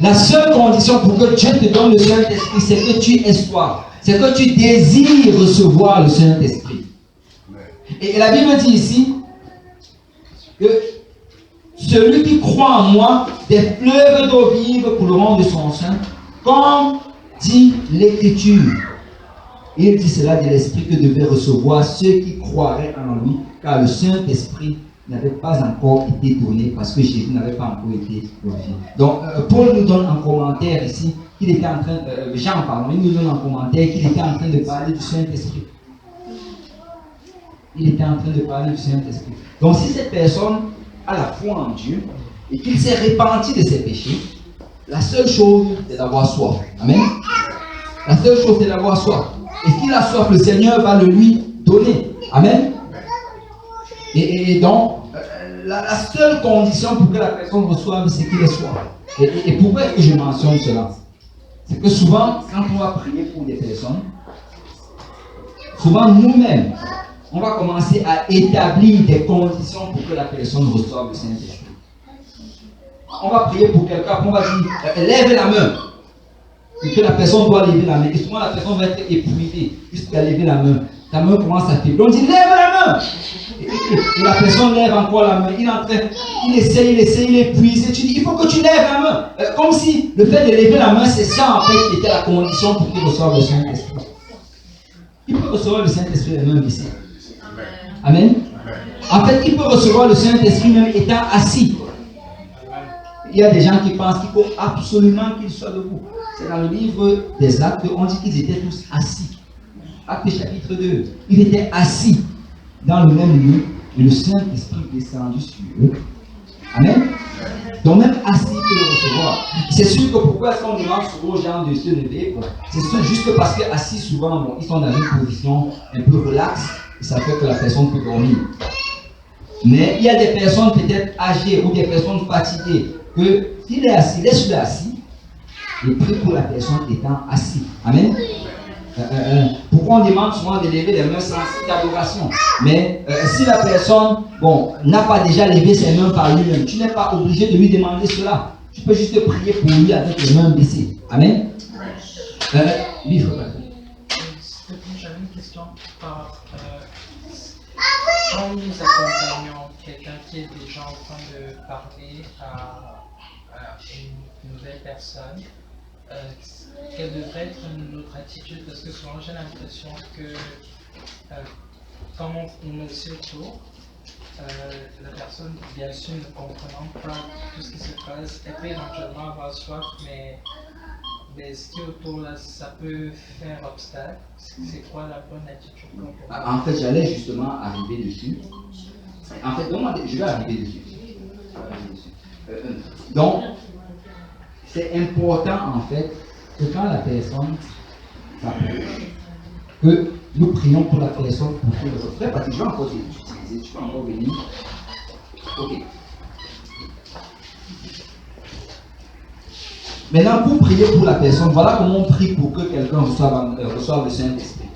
La seule condition pour que Dieu te donne le Saint-Esprit, c'est que tu aies soif. C'est que tu désires recevoir le Saint-Esprit. Et la Bible dit ici que celui qui croit en moi, des fleuves d'eau vive couleront de son sein, comme dit l'Écriture. Il dit cela de l'Esprit que devaient recevoir ceux qui croiraient en lui, car le Saint-Esprit n'avait pas encore été donné parce que Jésus n'avait pas encore été glorifié. Donc, Paul nous donne en commentaire ici qu'il était en train, Jean, pardon, il nous donne en commentaire qu'il était en train de parler du Saint-Esprit. Il était en train de parler du Saint-Esprit. Donc, si cette personne a la foi en Dieu et qu'il s'est repenti de ses péchés, la seule chose, c'est d'avoir soif. Amen. La seule chose, c'est d'avoir soif. Et s'il a soif, le Seigneur va le lui donner. Amen. Et donc, la seule condition pour que la personne reçoive, c'est qu'il ait soif. Et pourquoi est-ce que je mentionne cela? C'est que souvent, quand on va prier pour des personnes, souvent nous-mêmes, on va commencer à établir des conditions pour que la personne reçoive le Saint-Esprit. On va prier pour quelqu'un, on va dire, lève la main. Et que la personne doit lever la main. Et souvent, la personne va être épuisée jusqu'à lever la main. Ta main commence à faiblir. On dit, lève la main. Et la personne lève encore la main. Il essaie, il est épuisé. Tu dis, il faut que tu lèves la main. Comme si le fait de lever la main, c'est ça en fait qui était la condition pour qu'il reçoive le Saint-Esprit. Il peut recevoir le Saint-Esprit même ici. Amen. En fait, il peut recevoir le Saint-Esprit même étant assis. Il y a des gens qui pensent qu'il faut absolument qu'ils soient debout. C'est dans le livre des Actes, on dit qu'ils étaient tous assis. Actes chapitre 2. Ils étaient assis dans le même lieu et le Saint-Esprit est descendu sur eux. Amen. Donc même assis, il peut le recevoir. C'est sûr que pourquoi est-ce qu'on demande souvent aux gens de se lever? C'est juste parce qu'assis souvent, bon, ils sont dans une position un peu relaxe et ça fait que la personne peut dormir. Mais il y a des personnes peut-être âgées ou des personnes fatiguées que s'il est assis, laisse-le assis et prie pour la personne étant assis. Amen. Pourquoi on demande souvent de lever les mains sans signe d'adoration? Mais si la personne, n'a pas déjà levé ses mains par lui-même, tu n'es pas obligé de lui demander cela. Tu peux juste prier pour lui avec les mains baissées. Amen. Oui, frère. J'avais une question. Quand nous accompagnons quelqu'un qui est déjà en train de parler à une nouvelle personne, quelle devrait être notre attitude? Parce que souvent j'ai l'impression que quand on est aussi autour, la personne bien sûr ne comprenant pas tout ce qui se passe, elle peut éventuellement avoir soif, mais ce qui est autour là, ça peut faire obstacle. C'est quoi la bonne attitude qu'on peut avoir? En fait, j'allais justement arriver dessus. En fait, je vais arriver dessus. Donc, c'est important en fait que quand la personne s'appelle, que nous prions pour la personne pour que le frère, parce que je vais encore utiliser, tu peux encore venir. Ok. Maintenant, pour prier pour la personne, voilà comment on prie pour que quelqu'un reçoive le Saint-Esprit.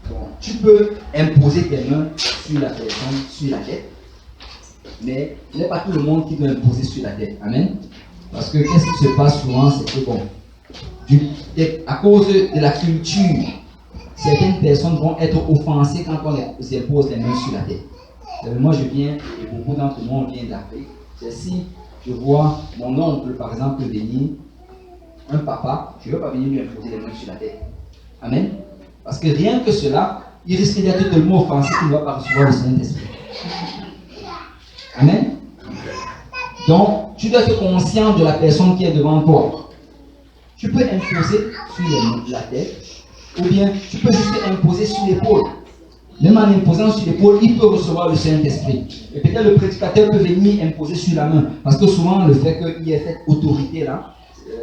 Bon, tu peux imposer tes mains sur la personne, sur la tête, mais il n'est pas tout le monde qui doit imposer sur la tête. Amen. Parce que qu'est-ce qui se passe souvent, c'est que à cause de la culture, certaines personnes vont être offensées quand on les impose les mains sur la tête. Moi, je viens, et beaucoup d'entre nous, on vient d'Afrique. C'est si je vois mon oncle, par exemple, venir, un papa, je ne veux pas venir lui imposer les mains sur la tête. Amen. Parce que rien que cela, il risque d'être tellement offensé qu'il ne va pas recevoir le Saint-Esprit. Amen. Donc, tu dois être conscient de la personne qui est devant toi. Tu peux imposer sur la tête, ou bien tu peux juste imposer sur l'épaule. Même en imposant sur l'épaule, il peut recevoir le Saint-Esprit. Et peut-être le prédicateur peut venir imposer sur la main. Parce que souvent, le fait qu'il y ait cette autorité-là,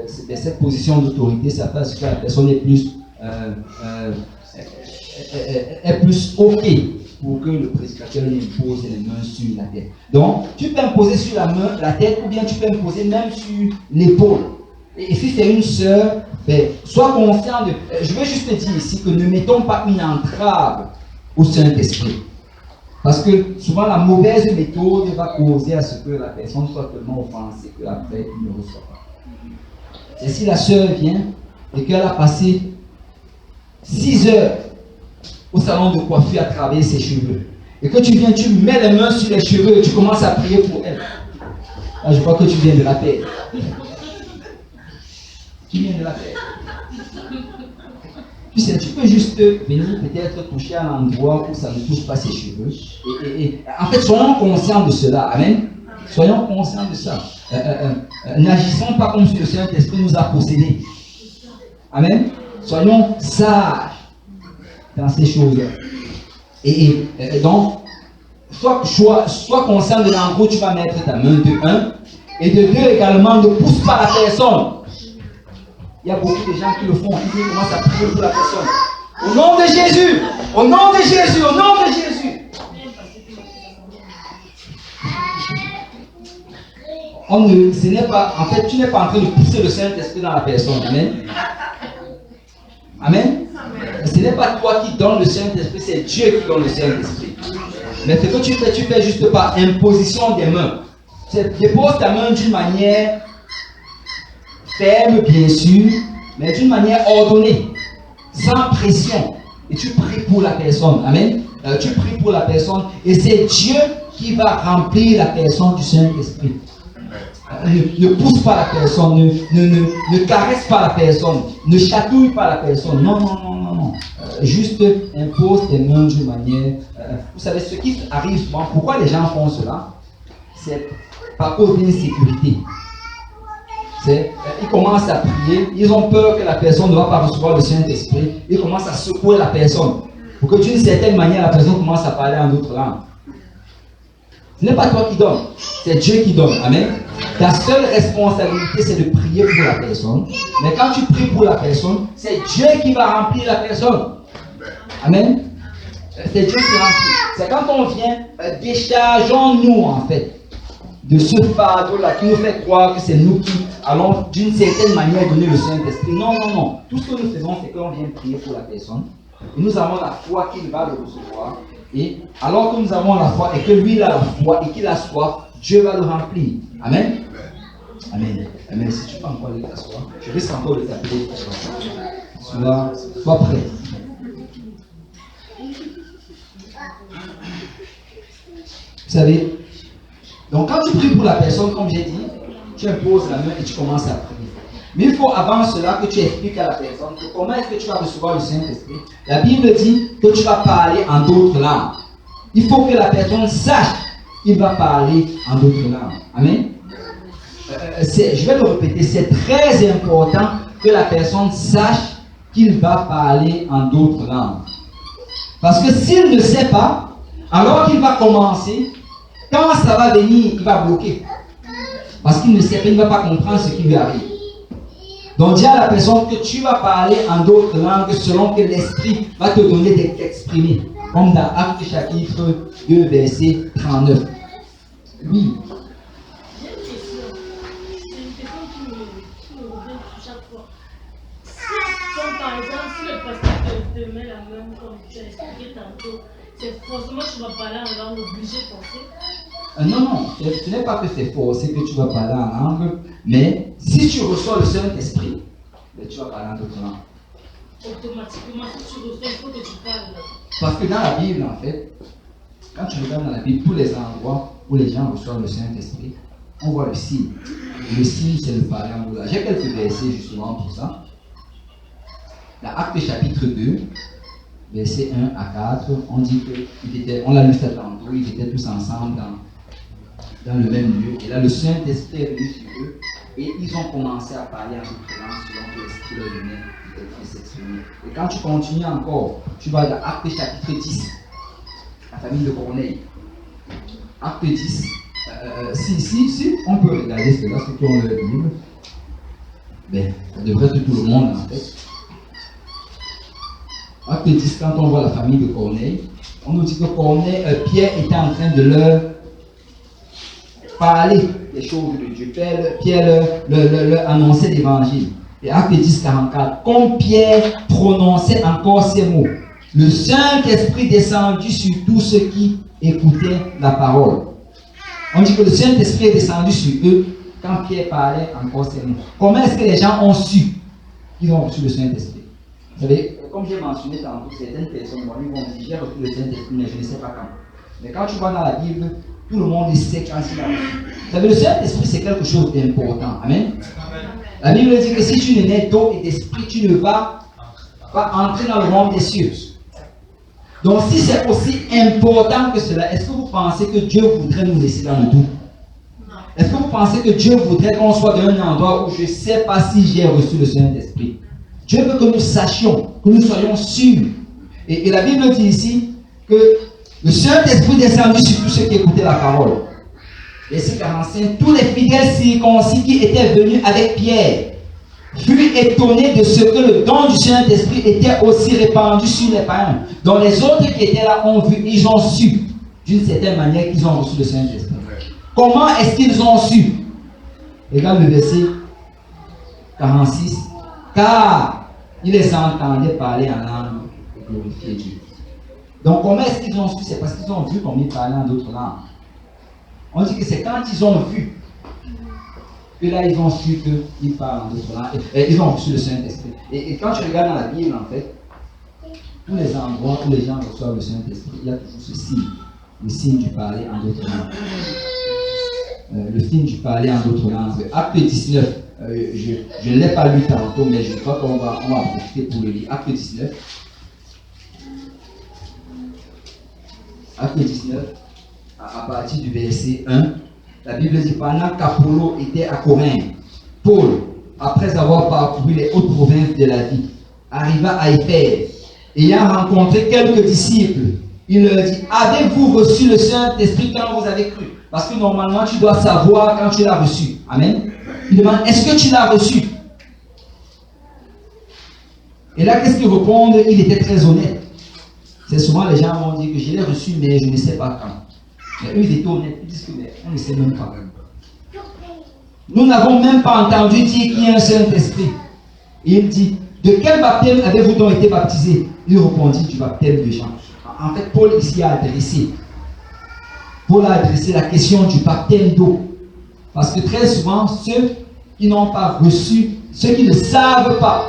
cette position d'autorité, ça fait que la personne est plus OK pour que le prédicateur lui impose les mains sur la tête. Donc, tu peux imposer sur la tête, ou bien tu peux imposer même sur l'épaule. Et si c'est une sœur, sois conscient de... Je veux juste te dire ici que ne mettons pas une entrave au Saint-Esprit. Parce que souvent la mauvaise méthode va causer à ce que la personne soit tellement offensée qu'après il ne reçoit pas. Et si la sœur vient et qu'elle a passé 6 heures au salon de coiffure à travailler ses cheveux, et que tu viens, tu mets les mains sur les cheveux et tu commences à prier pour elle. Là, je crois que tu viens de la perdre. Tu viens de la perdre. Tu sais, tu peux juste venir peut-être toucher à l'endroit où ça ne touche pas ses cheveux. Et en fait, soyons conscients de cela. Amen. Soyons conscients de ça. N'agissons pas comme si le Saint-Esprit nous a possédés. Amen. Soyons sages dans ces choses. Et donc, sois conscient de l'endroit où tu vas mettre ta main de 1. Et de 2 également, ne pousse pas la personne. Il y a beaucoup de gens qui le font, ils commencent à prier pour la personne. Au nom de Jésus, au nom de Jésus, au nom de Jésus. Ce n'est pas, en fait, tu n'es pas en train de pousser le Saint-Esprit dans la personne. Amen. Amen. Ce n'est pas toi qui donnes le Saint-Esprit, c'est Dieu qui donne le Saint-Esprit. Mais ce que tu fais juste par imposition des mains. Tu déposes ta main d'une manière ferme, bien sûr, mais d'une manière ordonnée, sans pression. Et tu pries pour la personne. Amen. Tu pries pour la personne et c'est Dieu qui va remplir la personne du Saint-Esprit. Ne pousse pas la personne, ne caresse pas la personne, ne chatouille pas la personne. Non. Juste impose tes mains d'une manière. Vous savez, ce qui arrive souvent, pourquoi les gens font cela? C'est par cause d'insécurité. Ils commencent à prier, ils ont peur que la personne ne va pas recevoir le Saint-Esprit, ils commencent à secouer la personne pour que d'une certaine manière la personne commence à parler en d'autres langues. Ce n'est pas toi qui donnes, c'est Dieu qui donne. Amen. Ta seule responsabilité, c'est de prier pour la personne. Mais quand tu pries pour la personne, c'est Dieu qui va remplir la personne. Amen. C'est Dieu qui remplit. C'est quand on vient, déchargeons-nous en fait de ce fardeau-là qui nous fait croire que c'est nous qui allons d'une certaine manière donner le Saint-Esprit. Non, non, non. Tout ce que nous faisons, c'est qu'on vient prier pour la personne. Et nous avons la foi qu'il va le recevoir. Et alors que nous avons la foi et que lui il a la foi et qu'il a soif, Dieu va le remplir. Amen. Amen. Amen. Si tu peux encore aller t'asseoir, je risque encore de t'appeler. Sois prêt. Vous savez, donc quand tu pries pour la personne, comme j'ai dit, tu imposes la main et tu commences à prier. Mais il faut avant cela que tu expliques à la personne que comment est-ce que tu vas recevoir le Saint-Esprit. La Bible dit que tu vas parler en d'autres langues. Il faut que la personne sache qu'il va parler en d'autres langues. Amen. Je vais le répéter, c'est très important que la personne sache qu'il va parler en d'autres langues. Parce que s'il ne sait pas, alors qu'il va commencer, quand ça va venir, il va bloquer. Parce qu'il ne sait pas, il ne va pas comprendre ce qui lui arrive. Donc dis à la personne que tu vas parler en d'autres langues selon que l'Esprit va te donner de t'exprimer. Comme dans Actes chapitre 2, verset 39. Oui. J'ai une question. C'est une question qui me revient chaque fois. Comme par exemple, si le pasteur te met la main comme tu as expliqué tantôt, c'est forcément que tu vas parler en langue obligée de penser. Non, non, ce n'est pas que c'est forcé que tu vas parler en langue, mais si tu reçois le Saint-Esprit, tu vas parler en d'autres langues. Automatiquement, si tu reçois, il faut que tu parles. Parce que dans la Bible, en fait, quand tu regardes dans la Bible, tous les endroits où les gens reçoivent le Saint-Esprit, on voit le signe. Le signe, c'est le parler en d'autres langues. J'ai quelques versets justement pour ça. Dans Actes chapitre 2, versets 1 à 4, on dit que, on l'a lu ça tantôt, ils étaient tous ensemble dans le même lieu. Et là, le Saint-Esprit est venu sur eux et ils ont commencé à parler en d'autres langues selon que l'Esprit leur donnait de s'exprimer. Et quand tu continues encore, tu vas dans Actes chapitre 10, la famille de Corneille. Actes 10, si on peut regarder cela, ceux qui ont le Bible, ben, ça devrait être tout le monde en fait. Acte 10, quand on voit la famille de Corneille, on nous dit que Corneille, Pierre était en train de leur parler des choses de Dieu. Pierre leur annonçait l'évangile. Et Acte 10, 44, comme Pierre prononçait encore ces mots, le Saint-Esprit descendit sur tous ceux qui écoutaient la parole. On dit que le Saint-Esprit est descendu sur eux quand Pierre parlait encore ces mots. Comment est-ce que les gens ont su qu'ils ont reçu le Saint-Esprit? Vous savez, comme j'ai mentionné tantôt, certaines personnes vont dire j'ai reçu le Saint-Esprit, mais je ne sais pas quand. Mais quand tu vas dans la Bible, tout le monde sait quand il a reçu. Vous savez, le Saint-Esprit, c'est quelque chose d'important. Amen. La Bible dit que si tu n'es né d'eau et d'esprit, tu ne vas pas entrer dans le monde des cieux. Donc, si c'est aussi important que cela, est-ce que vous pensez que Dieu voudrait nous laisser dans le doute? Est-ce que vous pensez que Dieu voudrait qu'on soit dans un endroit où je ne sais pas si j'ai reçu le Saint-Esprit? Dieu veut que nous sachions, que nous soyons sûrs. Et la Bible dit ici que le Saint-Esprit descendu sur tous ceux qui écoutaient la parole. Verset 45, tous les fidèles circoncis qui étaient venus avec Pierre furent étonnés de ce que le don du Saint-Esprit était aussi répandu sur les païens. Donc les autres qui étaient là ont vu, ils ont su d'une certaine manière qu'ils ont reçu le Saint-Esprit. Comment est-ce qu'ils ont su? Regarde le verset 46. Car ils les entendaient parler en langue et glorifier Dieu. Donc comment est-ce qu'ils ont su? C'est parce qu'ils ont vu comme ils parlaient en d'autres langues. On dit que c'est quand ils ont vu que là ils ont su qu'ils parlent en d'autres langues. Et ils ont reçu le Saint-Esprit. Et quand tu regardes dans la Bible, en fait, tous les endroits où les gens reçoivent le Saint-Esprit, il y a toujours ce signe. Le signe du parler en d'autres langues. Le signe du parler en d'autres langues. Acte 19. Je ne l'ai pas lu tantôt, mais je crois qu'on va en profiter pour le lire. Acte 19. Acte 19, à partir du verset 1, la Bible dit pendant qu'Apollo était à Corinthe, Paul, après avoir parcouru les hautes provinces de la vie, arriva à Éphèse. Ayant rencontré quelques disciples, il leur dit, avez-vous reçu le Saint-Esprit quand vous avez cru? Parce que normalement, tu dois savoir quand tu l'as reçu. Amen. Il demande, est-ce que tu l'as reçu? Et là, qu'est-ce qu'ils répondent? Il était très honnête. C'est souvent les gens vont dire que je l'ai reçu, mais je ne sais pas quand. Mais eux, ils étaient honnêtes. Ils disent que on ne sait même pas. nous n'avons même pas entendu dire qu'il y a un Saint-Esprit. Et il dit, de quel baptême avez-vous donc été baptisé? Il répondit, du baptême de Jean. En fait, Paul ici a adressé la question du baptême d'eau. Parce que très souvent, ceux qui n'ont pas reçu, ceux qui ne savent pas,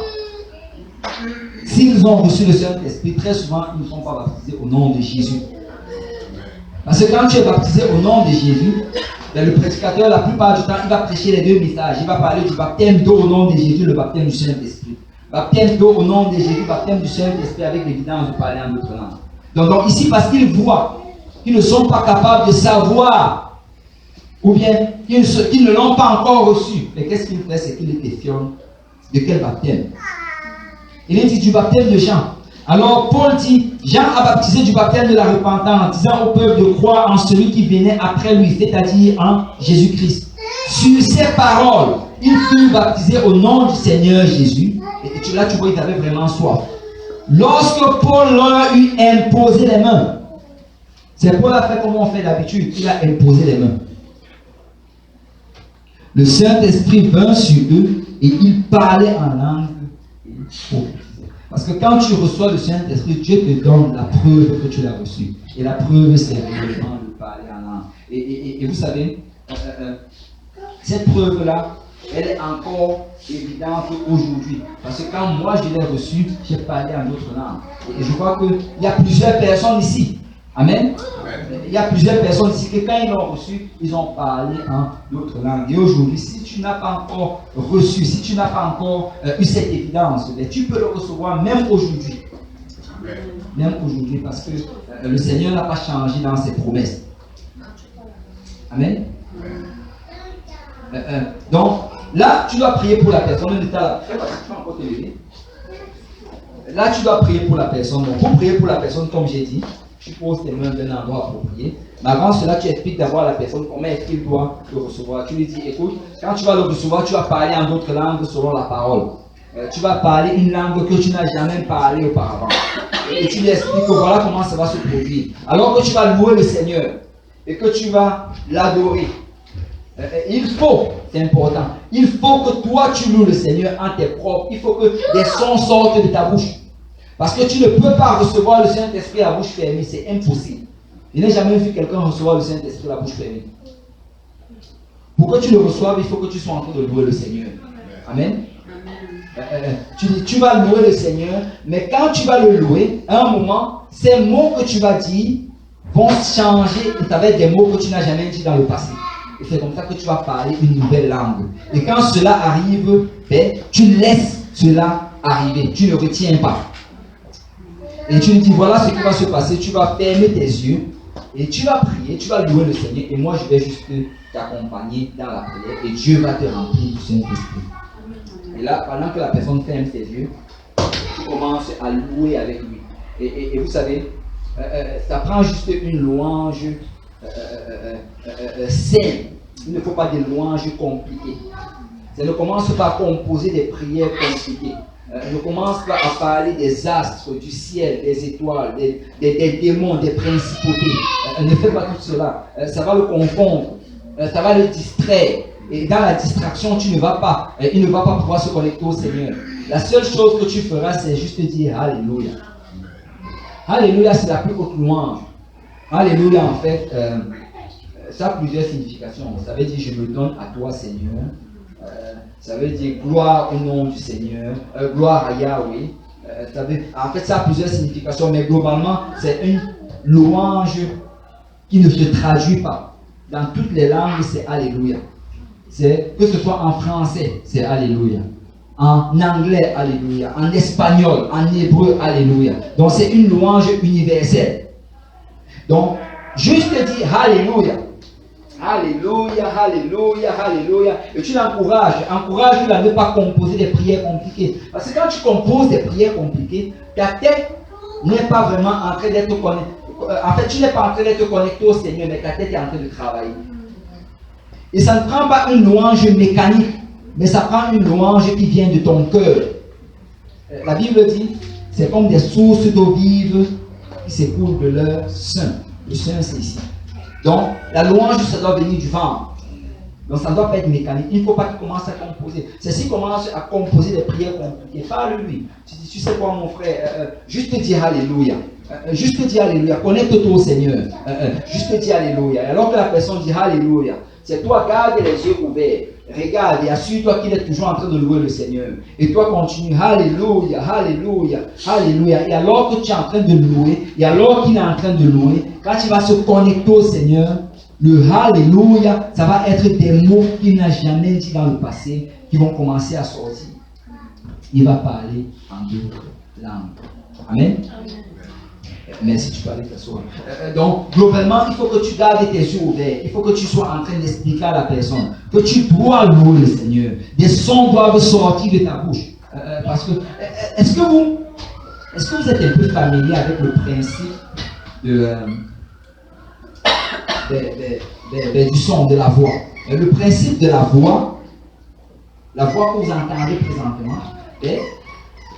s'ils ont reçu le Saint-Esprit, très souvent, ils ne sont pas baptisés au nom de Jésus. Parce que quand tu es baptisé au nom de Jésus, le prédicateur, la plupart du temps, il va prêcher les deux messages. Il va parler du baptême d'eau au nom de Jésus, le baptême du Saint-Esprit. Baptême d'eau au nom de Jésus, baptême du Saint-Esprit avec l'évidence de parler en d'autres langues. Donc ici, parce qu'ils voient qu'ils ne sont pas capables de savoir, ou bien qu'ils ne l'ont pas encore reçu. Mais qu'est-ce qu'il fait? C'est qu'il les questionne de quel baptême? Il est dit du baptême de Jean. Alors Paul dit, Jean a baptisé du baptême de la repentance, disant au peuple de croire en celui qui venait après lui, c'est-à-dire en Jésus-Christ. Sur ces paroles, il fut baptisé au nom du Seigneur Jésus. Et là, tu vois, il avait vraiment soif. Lorsque Paul leur eut imposé les mains, c'est Paul a fait comme on fait d'habitude, il a imposé les mains. Le Saint-Esprit vint sur eux et ils parlaient en langue. Parce que quand tu reçois le Saint-Esprit, Dieu te donne la preuve que tu l'as reçu. Et la preuve, c'est vraiment de parler en langue. Et vous savez, cette preuve-là, elle est encore évidente aujourd'hui. Parce que quand moi je l'ai reçu, j'ai parlé en d'autres langues. Et je crois qu'il y a plusieurs personnes ici. Amen. Il y a plusieurs personnes ici que quand ils l'ont reçu, ils ont parlé en d'autres langues. Et aujourd'hui, si tu n'as pas encore reçu, si tu n'as pas encore eu cette évidence, tu peux le recevoir même aujourd'hui. Même aujourd'hui, parce que le Seigneur n'a pas changé dans ses promesses. Amen. Donc, là, tu dois prier pour la personne. Là, tu dois prier pour la personne. Donc, pour prier pour la personne, comme j'ai dit, tu poses tes mains d'un endroit approprié. Mais avant cela, tu expliques d'abord à la personne comment est-ce qu'il doit le recevoir. Tu lui dis, écoute, quand tu vas le recevoir, tu vas parler en d'autres langues selon la parole. Tu vas parler une langue que tu n'as jamais parlé auparavant. Et tu lui expliques que voilà comment ça va se produire. Alors que tu vas louer le Seigneur et que tu vas l'adorer. Il faut, c'est important, il faut que toi tu loues le Seigneur en tes propres. Il faut que des sons sortent de ta bouche. Parce que tu ne peux pas recevoir le Saint-Esprit à bouche fermée, c'est impossible. Je n'ai jamais vu quelqu'un recevoir le Saint-Esprit à bouche fermée. Pour que tu le reçoives, il faut que tu sois en train de louer le Seigneur. Amen. Tu vas louer le Seigneur, mais quand tu vas le louer, à un moment, ces mots que tu vas dire vont changer avec des mots que tu n'as jamais dit dans le passé. Et c'est comme ça que tu vas parler une nouvelle langue. Et quand cela arrive, tu laisses cela arriver. Tu ne retiens pas. Et tu lui dis, voilà ce qui va se passer. Tu vas fermer tes yeux et tu vas prier, tu vas louer le Seigneur. Et moi, je vais juste t'accompagner dans la prière. Et Dieu va te remplir du Saint-Esprit. Et là, pendant que la personne ferme ses yeux, tu commences à louer avec lui. Et vous savez, ça prend juste une louange saine. Il ne faut pas des louanges compliquées. Ça ne commence pas à composer des prières compliquées. Ne commence pas à parler des astres, du ciel, des étoiles, des démons, des principautés. Ne fais pas tout cela. Ça va le confondre. Ça va le distraire. Et dans la distraction, il ne va pas pouvoir se connecter au Seigneur. La seule chose que tu feras, c'est juste dire Alléluia. Alléluia, c'est la plus haute louange. Alléluia, en fait, ça a plusieurs significations. Ça veut dire je me donne à toi, Seigneur. Ça veut dire gloire au nom du Seigneur, gloire à Yahweh. En fait, ça a plusieurs significations, mais globalement, c'est une louange qui ne se traduit pas. Dans toutes les langues, c'est Alléluia. Que ce soit en français, c'est Alléluia. En anglais, Alléluia. En espagnol, en hébreu, Alléluia. Donc, c'est une louange universelle. Donc, juste dire Alléluia. Alléluia, Alléluia, Alléluia. Et tu l'encourages. Encourage-le à ne pas composer des prières compliquées. Parce que quand tu composes des prières compliquées, ta tête n'est pas vraiment en train d'être connectée. En fait, tu n'es pas en train d'être connecté au Seigneur, mais ta tête est en train de travailler. Et ça ne prend pas une louange mécanique, mais ça prend une louange qui vient de ton cœur. La Bible dit, c'est comme des sources d'eau vive qui s'écoulent de leur sein. Le sein, c'est ici. Donc, la louange, ça doit venir du ventre. Donc ça ne doit pas être mécanique. Il ne faut pas qu'il commence à composer. C'est s'il commence à composer des prières compliquées. Parle-lui. Tu sais quoi, mon frère, juste dire Alléluia. Juste dire Alléluia. Connecte-toi au Seigneur. Juste dire Alléluia. Et alors que la personne dit Alléluia, c'est toi, garde les yeux ouverts. Regarde et assure-toi qu'il est toujours en train de louer le Seigneur. Et toi, continue. Alléluia, Alléluia, Alléluia. Et alors que tu es en train de louer, et alors qu'il est en train de louer, quand tu vas se connecter au Seigneur, le Alléluia, ça va être des mots qu'il n'a jamais dit dans le passé, qui vont commencer à sortir. Il va parler en d'autres langues. Amen. Merci, tu parlais de ta soeur. Donc, globalement, il faut que tu gardes tes yeux ouverts. Il faut que tu sois en train d'expliquer à la personne que tu dois louer le Seigneur. Des sons doivent sortir de ta bouche. Parce que, est-ce que vous êtes un peu familier avec le principe du son, de la voix? Le principe de la voix que vous entendez présentement,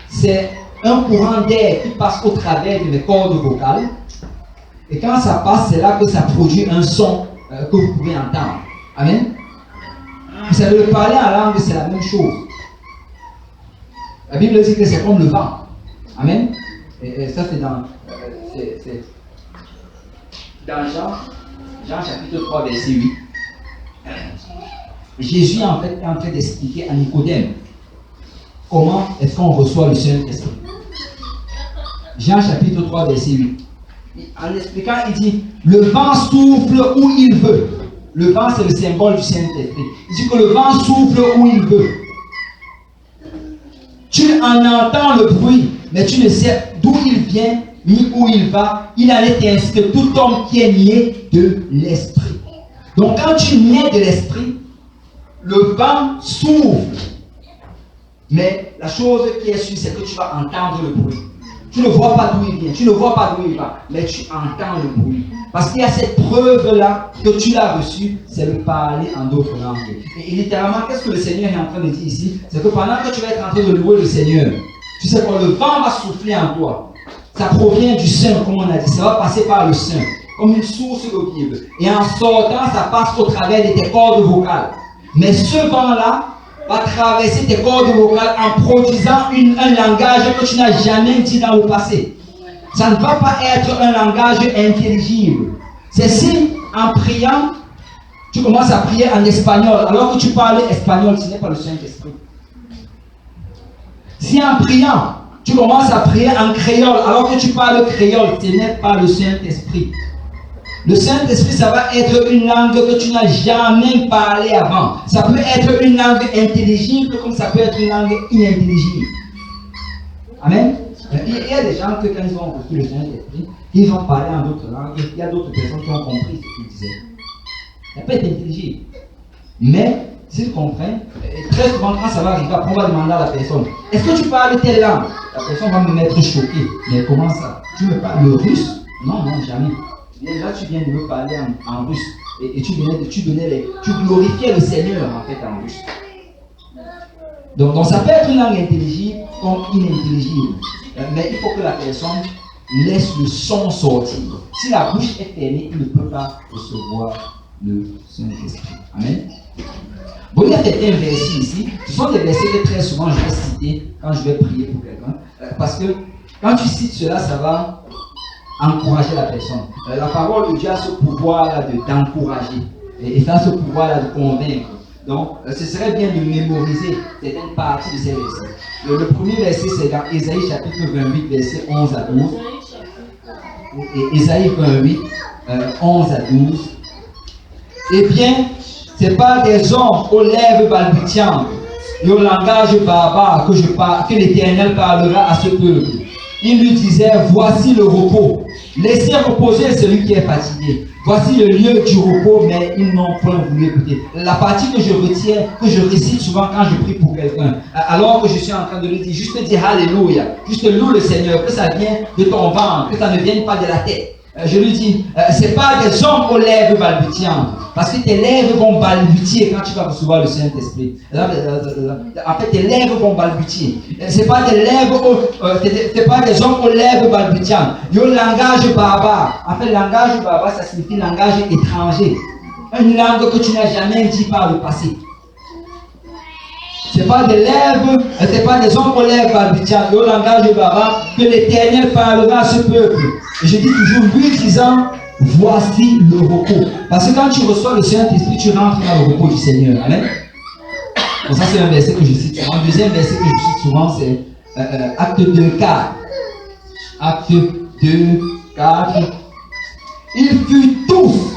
c'est un courant d'air qui passe au travers de mes cordes vocales. Et quand ça passe, c'est là que ça produit un son que vous pouvez entendre. Amen. Vous savez, le parler en langue, c'est la même chose. La Bible dit que c'est comme le vent. Amen. Et ça, c'est dans Jean chapitre 3, verset 8. Jésus, en fait, est en train d'expliquer à Nicodème comment est-ce qu'on reçoit le Saint-Esprit. Jean chapitre 3, verset 8. En expliquant, il dit, le vent souffle où il veut. Le vent, c'est le symbole du Saint-Esprit. Il dit que le vent souffle où il veut. Tu en entends le bruit, mais tu ne sais d'où il vient, ni où il va. Il en est ainsi que tout homme qui est né de l'Esprit. Donc quand tu nais de l'Esprit, le vent souffle. Mais la chose qui est sûre, c'est que tu vas entendre le bruit. Tu ne vois pas d'où il vient, tu ne vois pas d'où il va, mais tu entends le bruit. Parce qu'il y a cette preuve-là que tu l'as reçue, c'est le parler en d'autres langues. Et littéralement, qu'est-ce que le Seigneur est en train de dire ici? C'est que pendant que tu vas être en train de louer le Seigneur, tu sais que le vent va souffler en toi. Ça provient du Saint, comme on a dit, ça va passer par le Saint, comme une source de Bible. Et en sortant, ça passe au travers de tes cordes vocales. Mais ce vent-là va traverser tes cordes vocales en produisant un langage que tu n'as jamais dit dans le passé. Ça ne va pas être un langage intelligible. C'est si, en priant, tu commences à prier en espagnol, alors que tu parles espagnol, ce n'est pas le Saint-Esprit. Si en priant, tu commences à prier en créole, alors que tu parles créole, ce n'est pas le Saint-Esprit. Le Saint-Esprit, ça va être une langue que tu n'as jamais parlé avant. Ça peut être une langue intelligible comme ça peut être une langue inintelligible. Amen. Il y a des gens que quand ils ont reçu le Saint-Esprit, ils ont parlé en d'autres langues, il y a d'autres personnes qui ont compris ce qu'ils disaient. Ça peut être intelligible. Mais, s'ils comprennent, très souvent quand ça va arriver, après on va demander à la personne, est-ce que tu parles telle langue? La personne va me mettre choqué. Mais comment ça? Tu me parles le russe? Non, jamais. Et là, tu viens de me parler en russe. Et tu glorifiais le Seigneur en fait en russe. Donc ça peut être une langue intelligible comme inintelligible. Mais il faut que la personne laisse le son sortir. Si la bouche est fermée, il ne peut pas recevoir le Saint-Esprit. Amen. Bon, il y a certains versets ici. Ce sont des versets que très souvent je vais citer quand je vais prier pour quelqu'un. Parce que quand tu cites cela, ça va encourager la personne. La parole de Dieu a ce pouvoir-là d'encourager. Et ça a ce pouvoir-là de convaincre. Donc, ce serait bien de mémoriser certaines parties de ces versets. Le premier verset, c'est dans Ésaïe chapitre 28, verset 11 à 12. Et Ésaïe 28, 11 à 12. Eh bien, c'est pas des hommes aux lèvres balbutiantes et au langage barbare que l'Éternel parlera à ce peuple. Il lui disait, voici le repos. Laissez reposer celui qui est fatigué. Voici le lieu du repos, mais ils n'ont point voulu écouter. La partie que je retiens, que je récite souvent quand je prie pour quelqu'un, alors que je suis en train de lui dire, juste dire Alléluia, juste loue le Seigneur, que ça vienne de ton ventre, que ça ne vienne pas de la tête. Je lui dis, c'est pas des hommes aux lèvres balbutiantes, parce que tes lèvres vont balbutier quand tu vas recevoir le Saint-Esprit. En fait, tes lèvres vont balbutier. C'est pas des lèvres, c'est pas des hommes aux lèvres balbutiantes. Il y a un langage barbare. En fait, langage barbare, ça signifie langage étranger. une langue que tu n'as jamais dit par le passé. Ce n'est pas des lèvres, ce n'est pas des ombres lèvres balbutiantes, au langage de Baba, que l'Éternel parlera à ce peuple. Et je dis toujours, lui disant, voici le repos. Parce que quand tu reçois le Saint-Esprit, tu rentres dans le repos du Seigneur. Amen. Donc ça, c'est un verset que je cite souvent. Le deuxième verset que je cite souvent, c'est Acte 2, 4. Acte 2, 4. Ils furent tous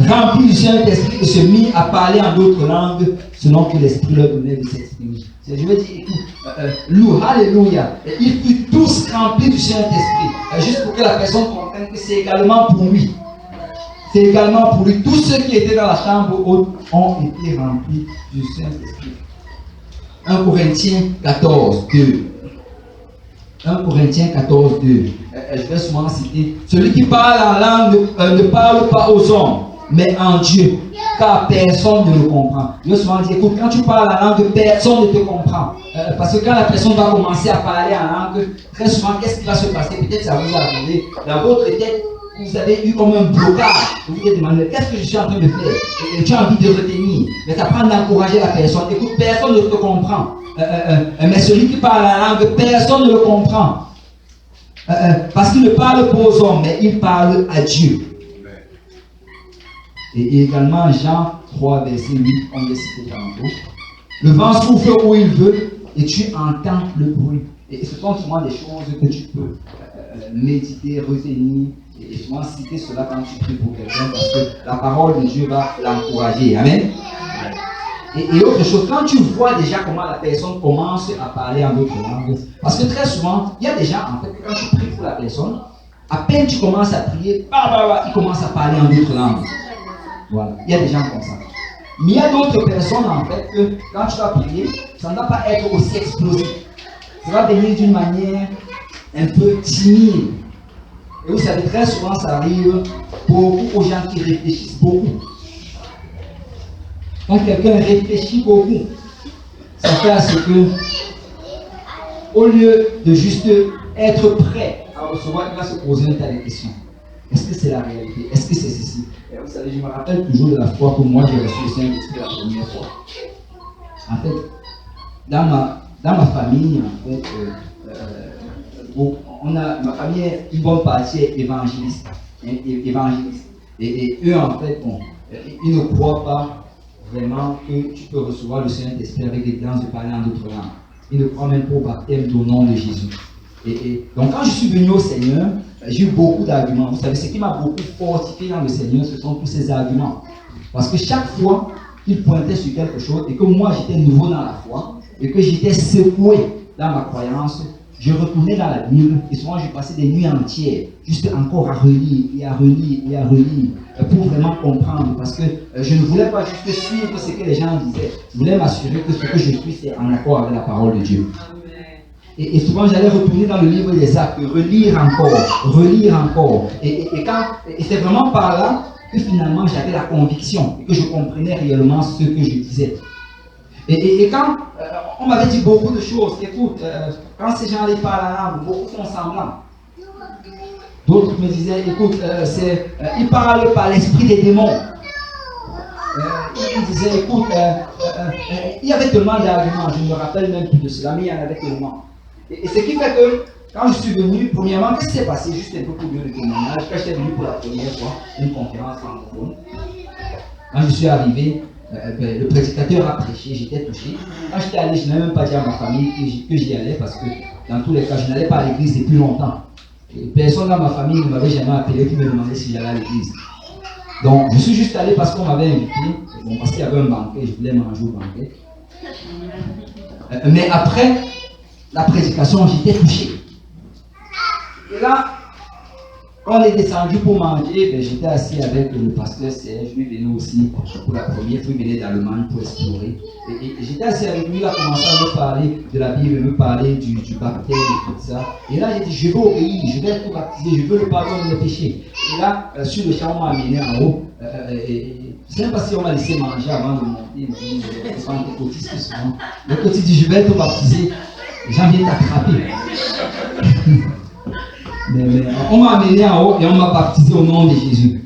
remplis du Saint-Esprit et se mit à parler en d'autres langues selon que l'Esprit leur donnait de s'exprimer. Je veux dire, écoute, alléluia. Ils furent tous remplis du Saint-Esprit. Juste pour que la personne comprenne que c'est également pour lui. C'est également pour lui. Tous ceux qui étaient dans la chambre haute ont été remplis du Saint-Esprit. 1 Corinthiens 14, 2. 1 Corinthiens 14, 2. Je vais souvent citer. Celui qui parle en langue ne parle pas aux hommes, mais en Dieu, car personne ne le comprend. Je vais souvent dire, écoute, quand tu parles en langue, personne ne te comprend. Parce que quand la personne va commencer à parler en langue, très souvent, qu'est-ce qui va se passer? Peut-être ça vous arrive. Dans votre tête, vous avez eu comme un blocage. Vous vous demandez, qu'est-ce que je suis en train de faire? Et tu as envie de retenir. Mais tu apprends d'encourager la personne. Écoute, personne ne te comprend. Mais celui qui parle en langue, personne ne le comprend. Parce qu'il ne parle pas aux hommes, mais il parle à Dieu. Et également Jean 3, verset 8, on l'a cité tantôt. Le vent souffle où il veut et tu entends le bruit. Et ce sont souvent des choses que tu peux méditer, retenir et souvent citer cela quand tu pries pour quelqu'un parce que la parole de Dieu va l'encourager. Amen. Et autre chose, quand tu vois déjà comment la personne commence à parler en d'autres langues, parce que très souvent, il y a des gens, en fait, quand tu pries pour la personne, à peine tu commences à prier, il commence à parler en d'autres langues. Voilà, il y a des gens comme ça. Mais il y a d'autres personnes, en fait, que quand tu vas prier, ça ne va pas être aussi explosif. Ça va venir d'une manière un peu timide. Et vous savez, très souvent, ça arrive beaucoup aux gens qui réfléchissent beaucoup. Quand quelqu'un réfléchit beaucoup, ça fait à ce que, au lieu de juste être prêt à recevoir, il va se poser un tas de questions. Est-ce que c'est la réalité? Est-ce que c'est ceci? Et vous savez, je me rappelle toujours de la fois que moi j'ai reçu le Saint-Esprit la première fois. En fait, dans ma famille, en fait, ma famille est une bonne partie évangéliste. Et eux, en fait, ils ne croient pas vraiment que tu peux recevoir le Saint-Esprit avec des grâces de parler en d'autres langues. Ils ne croient même pas au baptême au nom de Jésus. Donc quand je suis venu au Seigneur, j'ai eu beaucoup d'arguments. Vous savez, ce qui m'a beaucoup fortifié dans le Seigneur, ce sont tous ces arguments. Parce que chaque fois qu'il pointait sur quelque chose, et que moi j'étais nouveau dans la foi, et que j'étais secoué dans ma croyance, je retournais dans la Bible, et souvent je passais des nuits entières, juste encore à relire, et à relire, et à relire, pour vraiment comprendre. Parce que je ne voulais pas juste suivre ce que les gens disaient. Je voulais m'assurer que ce que je suis, c'est en accord avec la parole de Dieu. Et souvent, j'allais retourner dans le livre des Actes, relire encore. Et c'est vraiment par là que finalement j'avais la conviction et que je comprenais réellement ce que je disais. Et quand on m'avait dit beaucoup de choses, écoute, quand ces gens-là parlent en langue, beaucoup font semblant. D'autres me disaient, écoute, ils parlent par l'esprit des démons. Ils disaient, écoute, il y avait tellement d'arguments, je ne me rappelle même plus de cela, mais il y en avait tellement. Et ce qui fait que, quand je suis venu, premièrement, qu'est-ce qui s'est passé? Juste un peu pour dire le témoignage. Quand j'étais venu pour la première fois, une conférence francophone, quand je suis arrivé, le prédicateur a prêché, j'étais touché. Quand j'étais allé, je n'avais même pas dit à ma famille que j'y allais parce que, dans tous les cas, je n'allais pas à l'église depuis longtemps. Et personne dans ma famille ne m'avait jamais appelé pour me demander si j'allais à l'église. Donc, je suis juste allé parce qu'on m'avait invité, parce qu'il y avait un banquet, je voulais manger au banquet. Mais après la prédication, j'étais touché. Et là, quand on est descendu pour manger, j'étais assis avec le pasteur Serge, lui venait aussi pour la première fois, il venait d'Allemagne pour explorer. Et j'étais assis avec lui, il a commencé à me parler de la Bible, me parler du baptême et tout ça. Et là, j'ai dit, je veux obéir, je vais être baptisé, je veux le pardon de mes péchés. Et là, sur le champ, on m'a amené en haut. Je ne sais même pas si on m'a laissé manger avant de monter. C'est pas un côtiste souvent. Le côté dit, je vais être baptisé. Les gens viennent t'attraper. mais on m'a amené en haut et on m'a baptisé au nom de Jésus.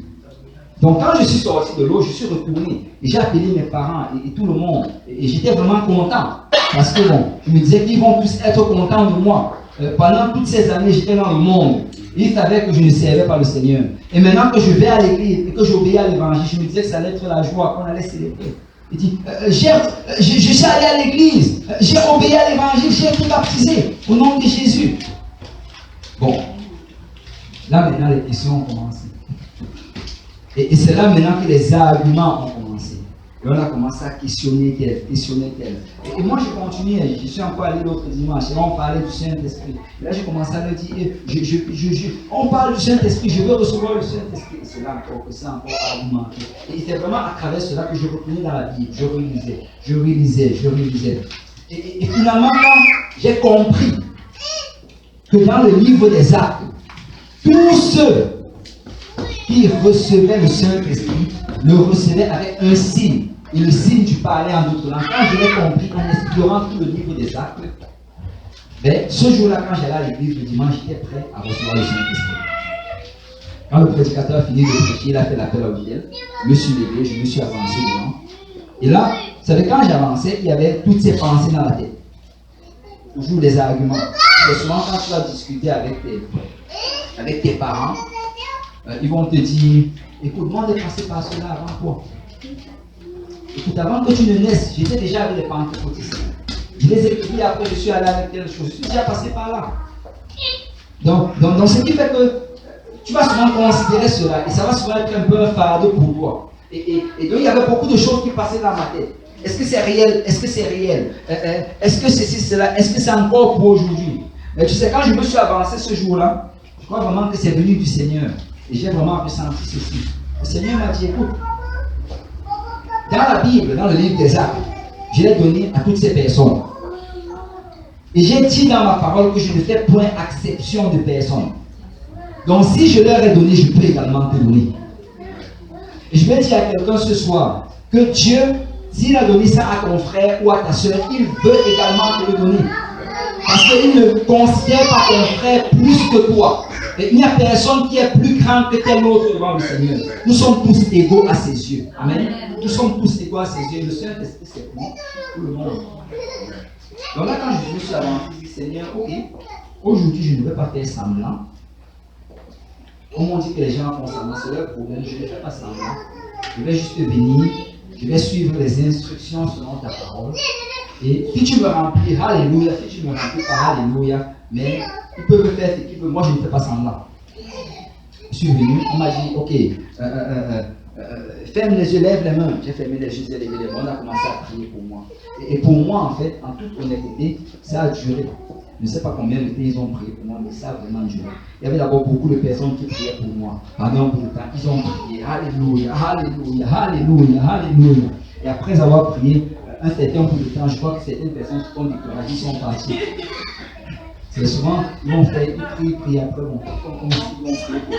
Donc quand je suis sorti de l'eau, je suis retourné. Et j'ai appelé mes parents et tout le monde. Et j'étais vraiment content. Parce que bon, je me disais qu'ils vont tous être contents de moi. Pendant toutes ces années, j'étais dans le monde. Et ils savaient que je ne servais pas le Seigneur. Et maintenant que je vais à l'église et que j'obéis à l'évangile, je me disais que ça allait être la joie, qu'on allait célébrer. Il dit, je suis allé à l'église, j'ai obéi à l'évangile, j'ai été baptisé au nom de Jésus. Bon, là maintenant les questions ont commencé. Et c'est là maintenant que les arguments ont commencé. Et on a commencé à questionner tel. Et moi, je continuais, je suis encore allé l'autre dimanche, et là, on parlait du Saint-Esprit. Et là, j'ai commencé à leur dire, on parle du Saint-Esprit, je veux recevoir le Saint-Esprit. Et c'est là encore que ça a encore argumenté. Et c'est vraiment à travers cela que je reprenais dans la Bible. Je relisais. Et finalement, quand j'ai compris que dans le livre des Actes, tous ceux qui recevaient le Saint-Esprit le recevaient avec un signe. Et le signe du parler en d'autres langues. Quand je l'ai compris en explorant tout le livre des Actes, ben, ce jour-là, quand j'allais à l'église le dimanche, j'étais prêt à recevoir le Saint-Esprit. Quand le prédicateur a fini de prêcher, il a fait l'appel au ciel. Je me suis levé, je me suis avancé devant. Et là, vous savez, quand j'avançais, il y avait toutes ces pensées dans la tête. Toujours les arguments. Et souvent, quand tu vas discuter avec tes parents, ils vont te dire, écoute, moi, on est passé par cela avant toi. Écoute, avant que tu ne naisses, j'étais déjà avec les pentecôtistes. Je les ai écrits, après je suis allé avec telle chose. Je suis déjà passé par là. Donc ce qui fait que tu vas souvent considérer cela, et ça va souvent être un peu un fardeau pour toi. Et donc il y avait beaucoup de choses qui passaient dans ma tête. Est-ce que c'est réel? Est-ce que c'est réel? Est-ce que c'est cela? Est-ce que c'est encore pour aujourd'hui? Mais tu sais, quand je me suis avancé ce jour-là, je crois vraiment que c'est venu du Seigneur. Et j'ai vraiment ressenti ceci. Le Seigneur m'a dit, écoute, dans la Bible, dans le livre des Actes, je l'ai donné à toutes ces personnes. Et j'ai dit dans ma parole que je ne fais point exception de personne. Donc si je leur ai donné, je peux également te donner. Et je vais dire à quelqu'un ce soir que Dieu, s'il a donné ça à ton frère ou à ta soeur, il veut également te le donner. Parce qu'il ne considère pas ton frère plus que toi. Et il n'y a personne qui est plus grand que tel autre devant le Seigneur. Nous sommes tous égaux à ses yeux. Amen. Nous sommes tous égaux à ses yeux. Le Saint-Esprit, c'est pour tout le monde. Donc là, quand je me suis avancé, je dis, Seigneur, ok, aujourd'hui, je ne vais pas faire semblant. Comme on dit que les gens font semblant, c'est leur problème. Je ne fais pas semblant. Je vais juste venir. Je vais suivre les instructions selon ta parole. Et si tu me remplis, alléluia. Si tu ne me remplis pas, alléluia. Mais ils peuvent faire ce qu'ils veulent. Moi, je ne fais pas semblant. Je suis venu, on m'a dit, ok, ferme les yeux, lève les mains. J'ai fermé les yeux, j'ai levé les mains. On a commencé à prier pour moi. Et pour moi, en fait, en toute honnêteté, ça a duré. Je ne sais pas combien de temps ils ont prié pour moi, mais ça a vraiment duré. Il y avait d'abord beaucoup de personnes qui priaient pour moi. Pendant beaucoup de temps, ils ont prié, alléluia, alléluia, alléluia, alléluia. Et après avoir prié un certain bout de temps, je crois que certaines personnes se sont découragées, sont parties. C'est souvent, ils vont faire, ils prient, après, bon, comme si ils vont prier pour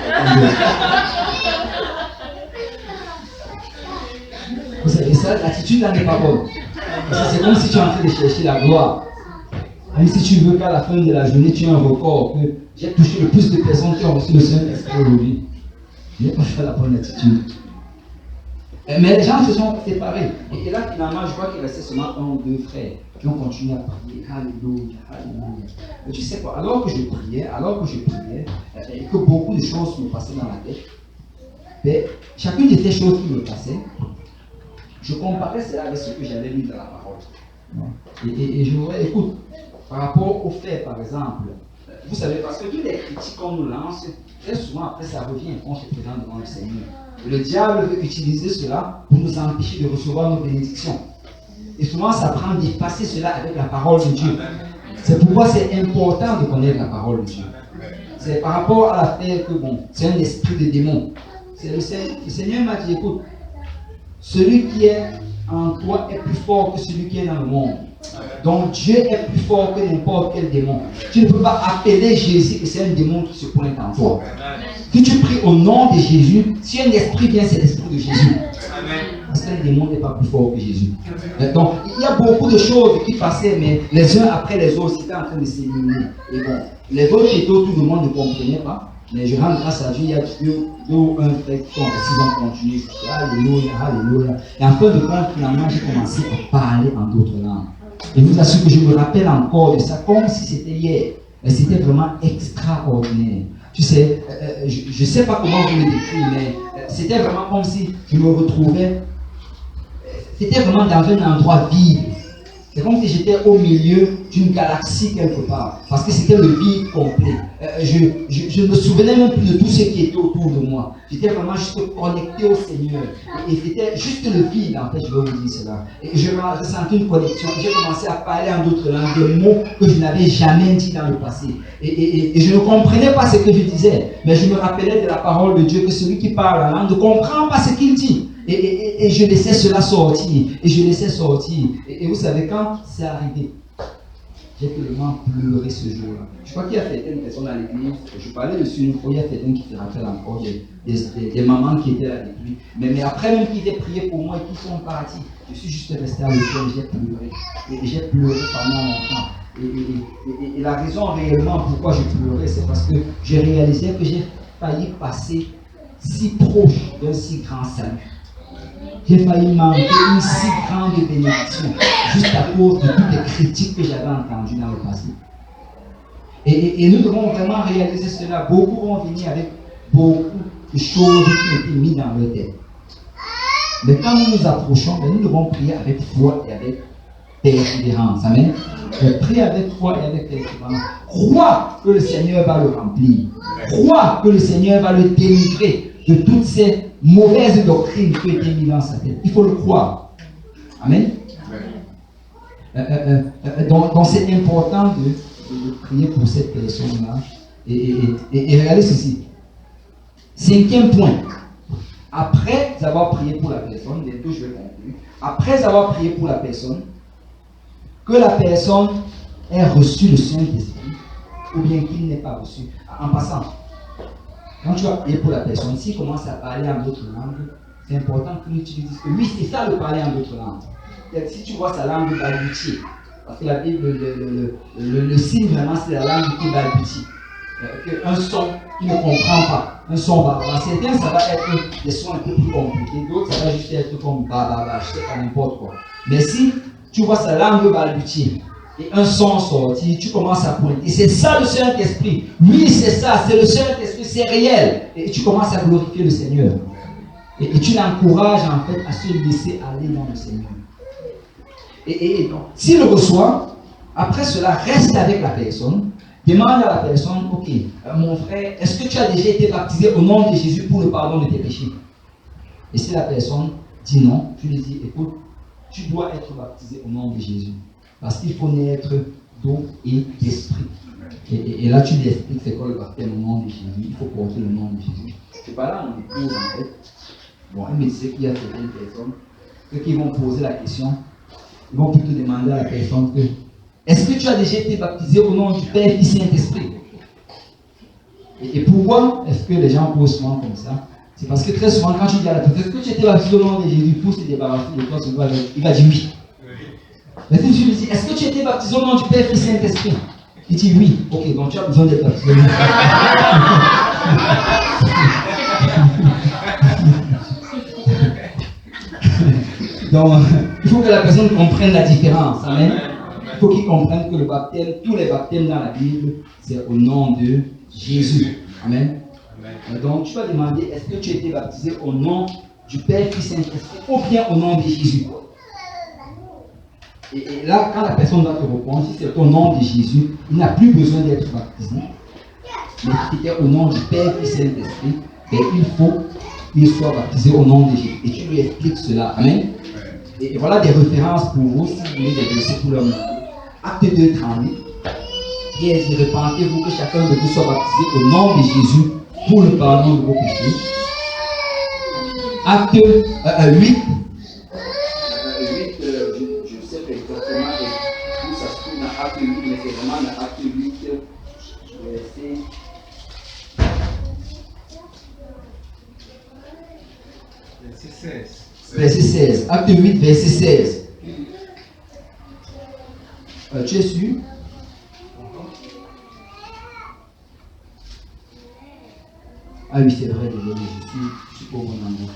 vous savez ça, l'attitude là n'est pas bonne. Parce que c'est comme si tu es en train de chercher la gloire. Même si tu veux qu'à la fin de la journée, tu aies un record, que j'ai touché le plus de personnes qui ont reçu le Saint-Esprit aujourd'hui. Je n'ai pas fait la bonne attitude. Mais les gens se sont séparés. Et là, finalement, je crois qu'il restait seulement un ou deux frères qui ont continué à prier. Alléluia, alléluia. Mais tu sais quoi, alors que je priais, et que beaucoup de choses me passaient dans la tête, mais chacune de ces choses qui me passaient, je comparais cela avec ce que j'avais lu dans la parole. Et je me disais, écoute, par rapport au fait, par exemple, vous savez, parce que toutes les critiques qu'on nous lance, très souvent après ça revient quand on se présente devant le Seigneur. Et le diable veut utiliser cela pour nous empêcher de recevoir nos bénédictions. Et souvent ça prend d'effacer cela avec la parole de Dieu. C'est pourquoi c'est important de connaître la parole de Dieu. C'est par rapport à l'affaire que bon, c'est un esprit de démon. Le Seigneur m'a dit, écoute, celui qui est en toi est plus fort que celui qui est dans le monde. Donc Dieu est plus fort que n'importe quel démon. Tu ne peux pas appeler Jésus que c'est un démon qui se pointe en toi. Si tu pries au nom de Jésus, si un esprit vient, c'est l'esprit de Jésus. Parce qu'un démon n'est pas plus fort que Jésus. Donc il y a beaucoup de choses qui passaient, mais les uns après les autres, c'était en train de s'éliminer. Et bon, les autres qui étaient autour du monde ne comprenaient pas. Mais je rends grâce à Dieu, il y a deux ou un frère qui sont restés, ils ont continué. Alléluia, alléluia. Et en fin de compte, finalement, j'ai commencé à parler en d'autres langues. Et je vous assure que je me rappelle encore de ça comme si c'était hier. Mais c'était vraiment extraordinaire. Tu sais, je ne sais pas comment vous le décrire, mais c'était vraiment comme si je me retrouvais. C'était vraiment dans un endroit vide. C'est comme si j'étais au milieu d'une galaxie quelque part. Parce que c'était le vide complet. Je ne me souvenais même plus de tout ce qui était autour de moi. J'étais vraiment juste connecté au Seigneur. Et c'était juste le vide, en fait, je vais vous dire cela. Et je ressentais une connexion. J'ai commencé à parler en d'autres langues, des mots que je n'avais jamais dit dans le passé. Et je ne comprenais pas ce que je disais. Mais je me rappelais de la parole de Dieu que celui qui parle la langue ne comprend pas ce qu'il dit. Et je laissais cela sortir. Et je laissais sortir. Et vous savez, quand c'est arrivé, j'ai tellement pleuré ce jour-là. Je crois qu'il y a certaines personnes à l'église, je parlais dessus une fois, il y a certaines qui se rappellent encore, des mamans qui étaient là avec lui. Mais après même qu'ils aient prié pour moi et qu'ils sont partis, je suis juste resté à l'hôtel, j'ai pleuré. Et j'ai pleuré pendant longtemps. Et la raison réellement pourquoi je pleurais, c'est parce que j'ai réalisé que j'ai failli passer si proche d'un si grand salut. J'ai failli manquer une si grande bénédiction juste à cause de toutes les critiques que j'avais entendues dans le passé. Et nous devons vraiment réaliser cela. Beaucoup vont venir avec beaucoup de choses qui ont été mises dans leur tête. Mais quand nous nous approchons, nous devons prier avec foi et avec persévérance. Amen. Prie avec foi et avec persévérance. Crois que le Seigneur va le remplir. Crois que le Seigneur va le délivrer de toutes ces mauvaises doctrines qui ont été mises dans sa tête. Il faut le croire. Amen. Donc c'est important de prier pour cette personne-là. Et regardez ceci. 5e point. Après avoir prié pour la personne, bientôt je vais conclure. Après avoir prié pour la personne, que la personne ait reçu le Saint-Esprit ou bien qu'il n'ait pas reçu. En passant, quand tu vas prier pour la personne, s'il commence à parler en d'autres langues, c'est important que tu lui dises que oui, c'est ça de parler en d'autres langues. Si tu vois sa langue balbutier, parce que la Bible, le signe vraiment, c'est la langue qui balbutie. Un son qui ne comprend pas, un son baba. Certains, ça va être des sons un peu plus compliqués, d'autres, ça va juste être comme baba, je sais pas, n'importe quoi. Mais si tu vois sa langue balbutier, et un son sorti, tu commences à pointer. C'est ça le Saint-Esprit. Oui, c'est ça, c'est le Saint-Esprit, c'est réel. Et tu commences à glorifier le Seigneur. Et tu l'encourages en fait à se laisser aller dans le Seigneur. Et donc, s'il le reçoit, après cela, reste avec la personne. Demande à la personne, ok, mon frère, est-ce que tu as déjà été baptisé au nom de Jésus pour le pardon de tes péchés? Et si la personne dit non, tu lui dis, écoute, tu dois être baptisé au nom de Jésus. Parce qu'il faut naître d'eau et d'esprit. Et là, tu lui expliques c'est quoi le baptême au nom de Jésus. Il faut porter le nom de Jésus. C'est pas là mon épouse, en fait. Bon, elle me disait qu'il y a certaines personnes qui vont poser la question. Ils vont plutôt demander à la personne que est-ce que tu as déjà été baptisé au nom du Père, Fils et Saint-Esprit? Et pourquoi est-ce que les gens posent souvent comme ça? C'est parce que très souvent, quand tu dis à la personne est-ce que tu as été baptisé au nom de Jésus pour se débarrasser de toi, il va dire oui. Mais si tu lui dis, est-ce que tu as été baptisé au nom du Père, Fils et Saint-Esprit? Il dit oui. Ok, donc tu as besoin d'être baptisé. Donc, il faut que la personne comprenne la différence. Amen. Il faut qu'il comprenne que le baptême, tous les baptêmes dans la Bible, c'est au nom de Jésus. Amen. Donc, tu vas demander, est-ce que tu as été baptisé au nom du Père, Fils et Saint-Esprit ou bien au nom de Jésus? Et là, quand la personne va te répondre, si c'est au nom de Jésus, il n'a plus besoin d'être baptisé. Mais si c'était au nom du Père, Fils et Saint-Esprit, il faut qu'il soit baptisé au nom de Jésus. Et tu lui expliques cela. Amen. Et voilà des références pour vous, si vous voulez des versets pour leur montrer. Acte 2, 38. Pierre dit, repentez-vous que chacun de vous soit baptisé au nom de Jésus pour le pardon de vos péchés. Acte 8. Je sais exactement où ça se trouve dans Acte 8, mais c'est vraiment dans Acte 8, verset 16. Acte 8, verset 16. Tu es sûr? Ah oui, c'est vrai, désolé, je suis pas au bon endroit.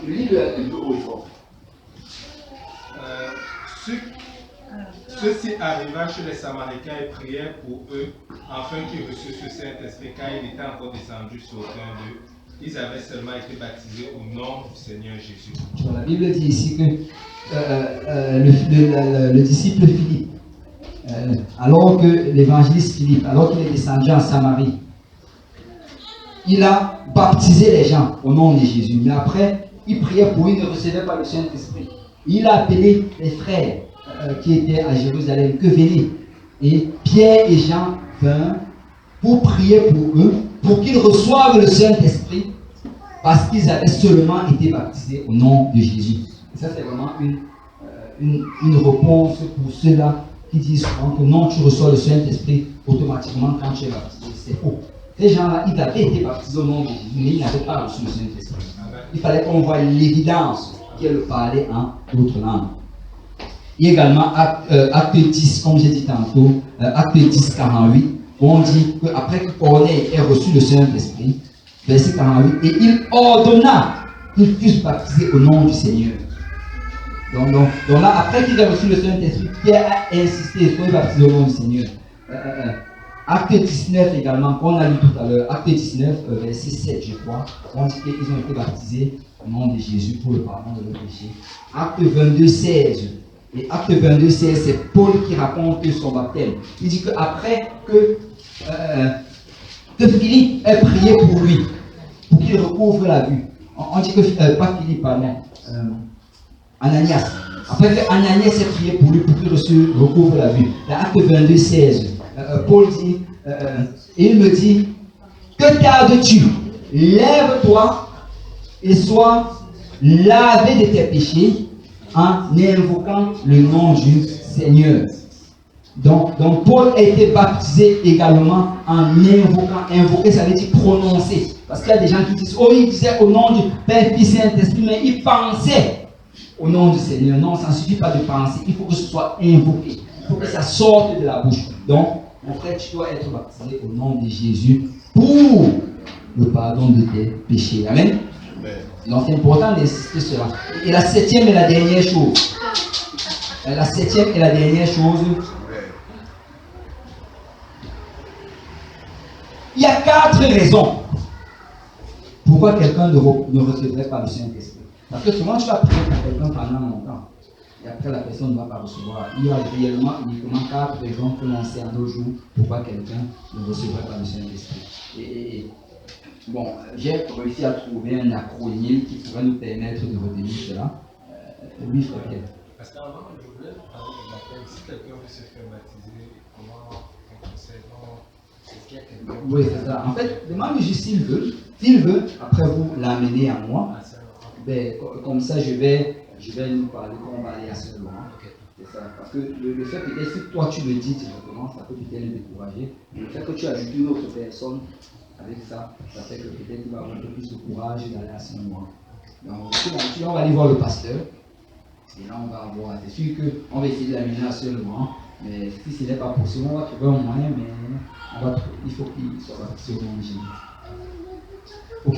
Lis-le un peu haut et fort. Ceci arriva chez les Samaritains et prièrent pour eux, afin qu'ils reçussent le Saint-Esprit, car il était encore descendu sur aucun d'eux. Ils avaient seulement été baptisés au nom du Seigneur Jésus. La Bible dit ici que le disciple Philippe, alors que l'évangéliste Philippe, alors qu'il est descendu en Samarie, il a baptisé les gens au nom de Jésus. Mais après, il priait pour eux, il ne recevait pas le Saint-Esprit. Il a appelé les frères qui étaient à Jérusalem, que venez. Et Pierre et Jean vinrent pour prier pour eux, pour qu'ils reçoivent le Saint-Esprit, parce qu'ils avaient seulement été baptisés au nom de Jésus. Et ça, c'est vraiment une réponse pour ceux-là qui disent souvent que non, tu reçois le Saint-Esprit automatiquement quand tu es baptisé. C'est faux. Ces gens-là, ils avaient été baptisés au nom de Jésus, mais ils n'avaient pas reçu le Saint-Esprit. Il fallait qu'on voie l'évidence qu'elle parlait en d'autres langues. Et également, acte 10, comme j'ai dit tantôt, acte 10, 48, où on dit qu'après que Corneille ait reçu le Saint-Esprit, verset 48, et il ordonna qu'ils fussent baptisés au nom du Seigneur. Donc là, après qu'il ait reçu le Saint-Esprit, Pierre a insisté, soyez baptisés au nom du Seigneur. Acte 19 également, qu'on a lu tout à l'heure, acte 19, verset 7, je crois, on dit qu'ils ont été baptisés au nom de Jésus pour le pardon de leurs péchés. Acte 22, 16. Et acte 22, 16, c'est Paul qui raconte son baptême. Il dit qu'après que Philippe ait prié pour lui, pour qu'il recouvre la vue. On dit que, pas Philippe, pardon, Ananias. Après que Ananias ait prié pour lui, pour qu'il recouvre la vue. Dans acte 22, 16, Paul dit, et il me dit, que tardes-tu? Lève-toi et sois lavé de tes péchés en invoquant le nom du Seigneur. Donc Paul a été baptisé également en invoquant. Invoquer, ça veut dire prononcer. Parce qu'il y a des gens qui disent, oh, il disait au nom du Père, Fils et Saint-Esprit, mais il pensait au nom du Seigneur. Non, ça ne suffit pas de penser. Il faut que ce soit invoqué. Il faut que ça sorte de la bouche. Donc, mon frère, tu dois être baptisé au nom de Jésus pour le pardon de tes péchés. Amen. Donc, c'est important d'insister sur cela. Et la septième et la dernière chose. La septième et la dernière chose. Il y a 4 raisons pourquoi quelqu'un ne recevrait pas le Saint-Esprit. Parce que souvent, tu vas prier pour quelqu'un pendant longtemps. Et après, la personne ne va pas recevoir. Il y a réellement uniquement 4 raisons que l'on sait en nos jours pourquoi quelqu'un ne recevrait pas le Saint-Esprit. Et bon, j'ai réussi à trouver un acronyme qui pourrait nous permettre de retenir cela. Oui, frère. Parce qu'avant, je voulais parler de baptême. Si quelqu'un veut se faire baptiser, comment on procède? Oui, c'est ça. En fait, demandez juste s'il veut. S'il veut, après vous l'amener à moi. Ben, comme ça, je vais nous parler, on va aller à ce moment. C'est ça. Parce que le fait peut-être, si toi tu le dis directement, ça peut peut-être le décourager. Le fait que tu ajoutes une autre personne avec ça, ça fait que peut-être il va avoir un peu plus de courage d'aller à ce moment. Donc, on va aller voir le pasteur. Et là, on va voir. C'est sûr qu'on va essayer de l'amener à ce moment. Mais si ce n'est pas possible, on va trouver un moyen, mais il faut qu'il soit baptisé au nom de Jésus. Ok.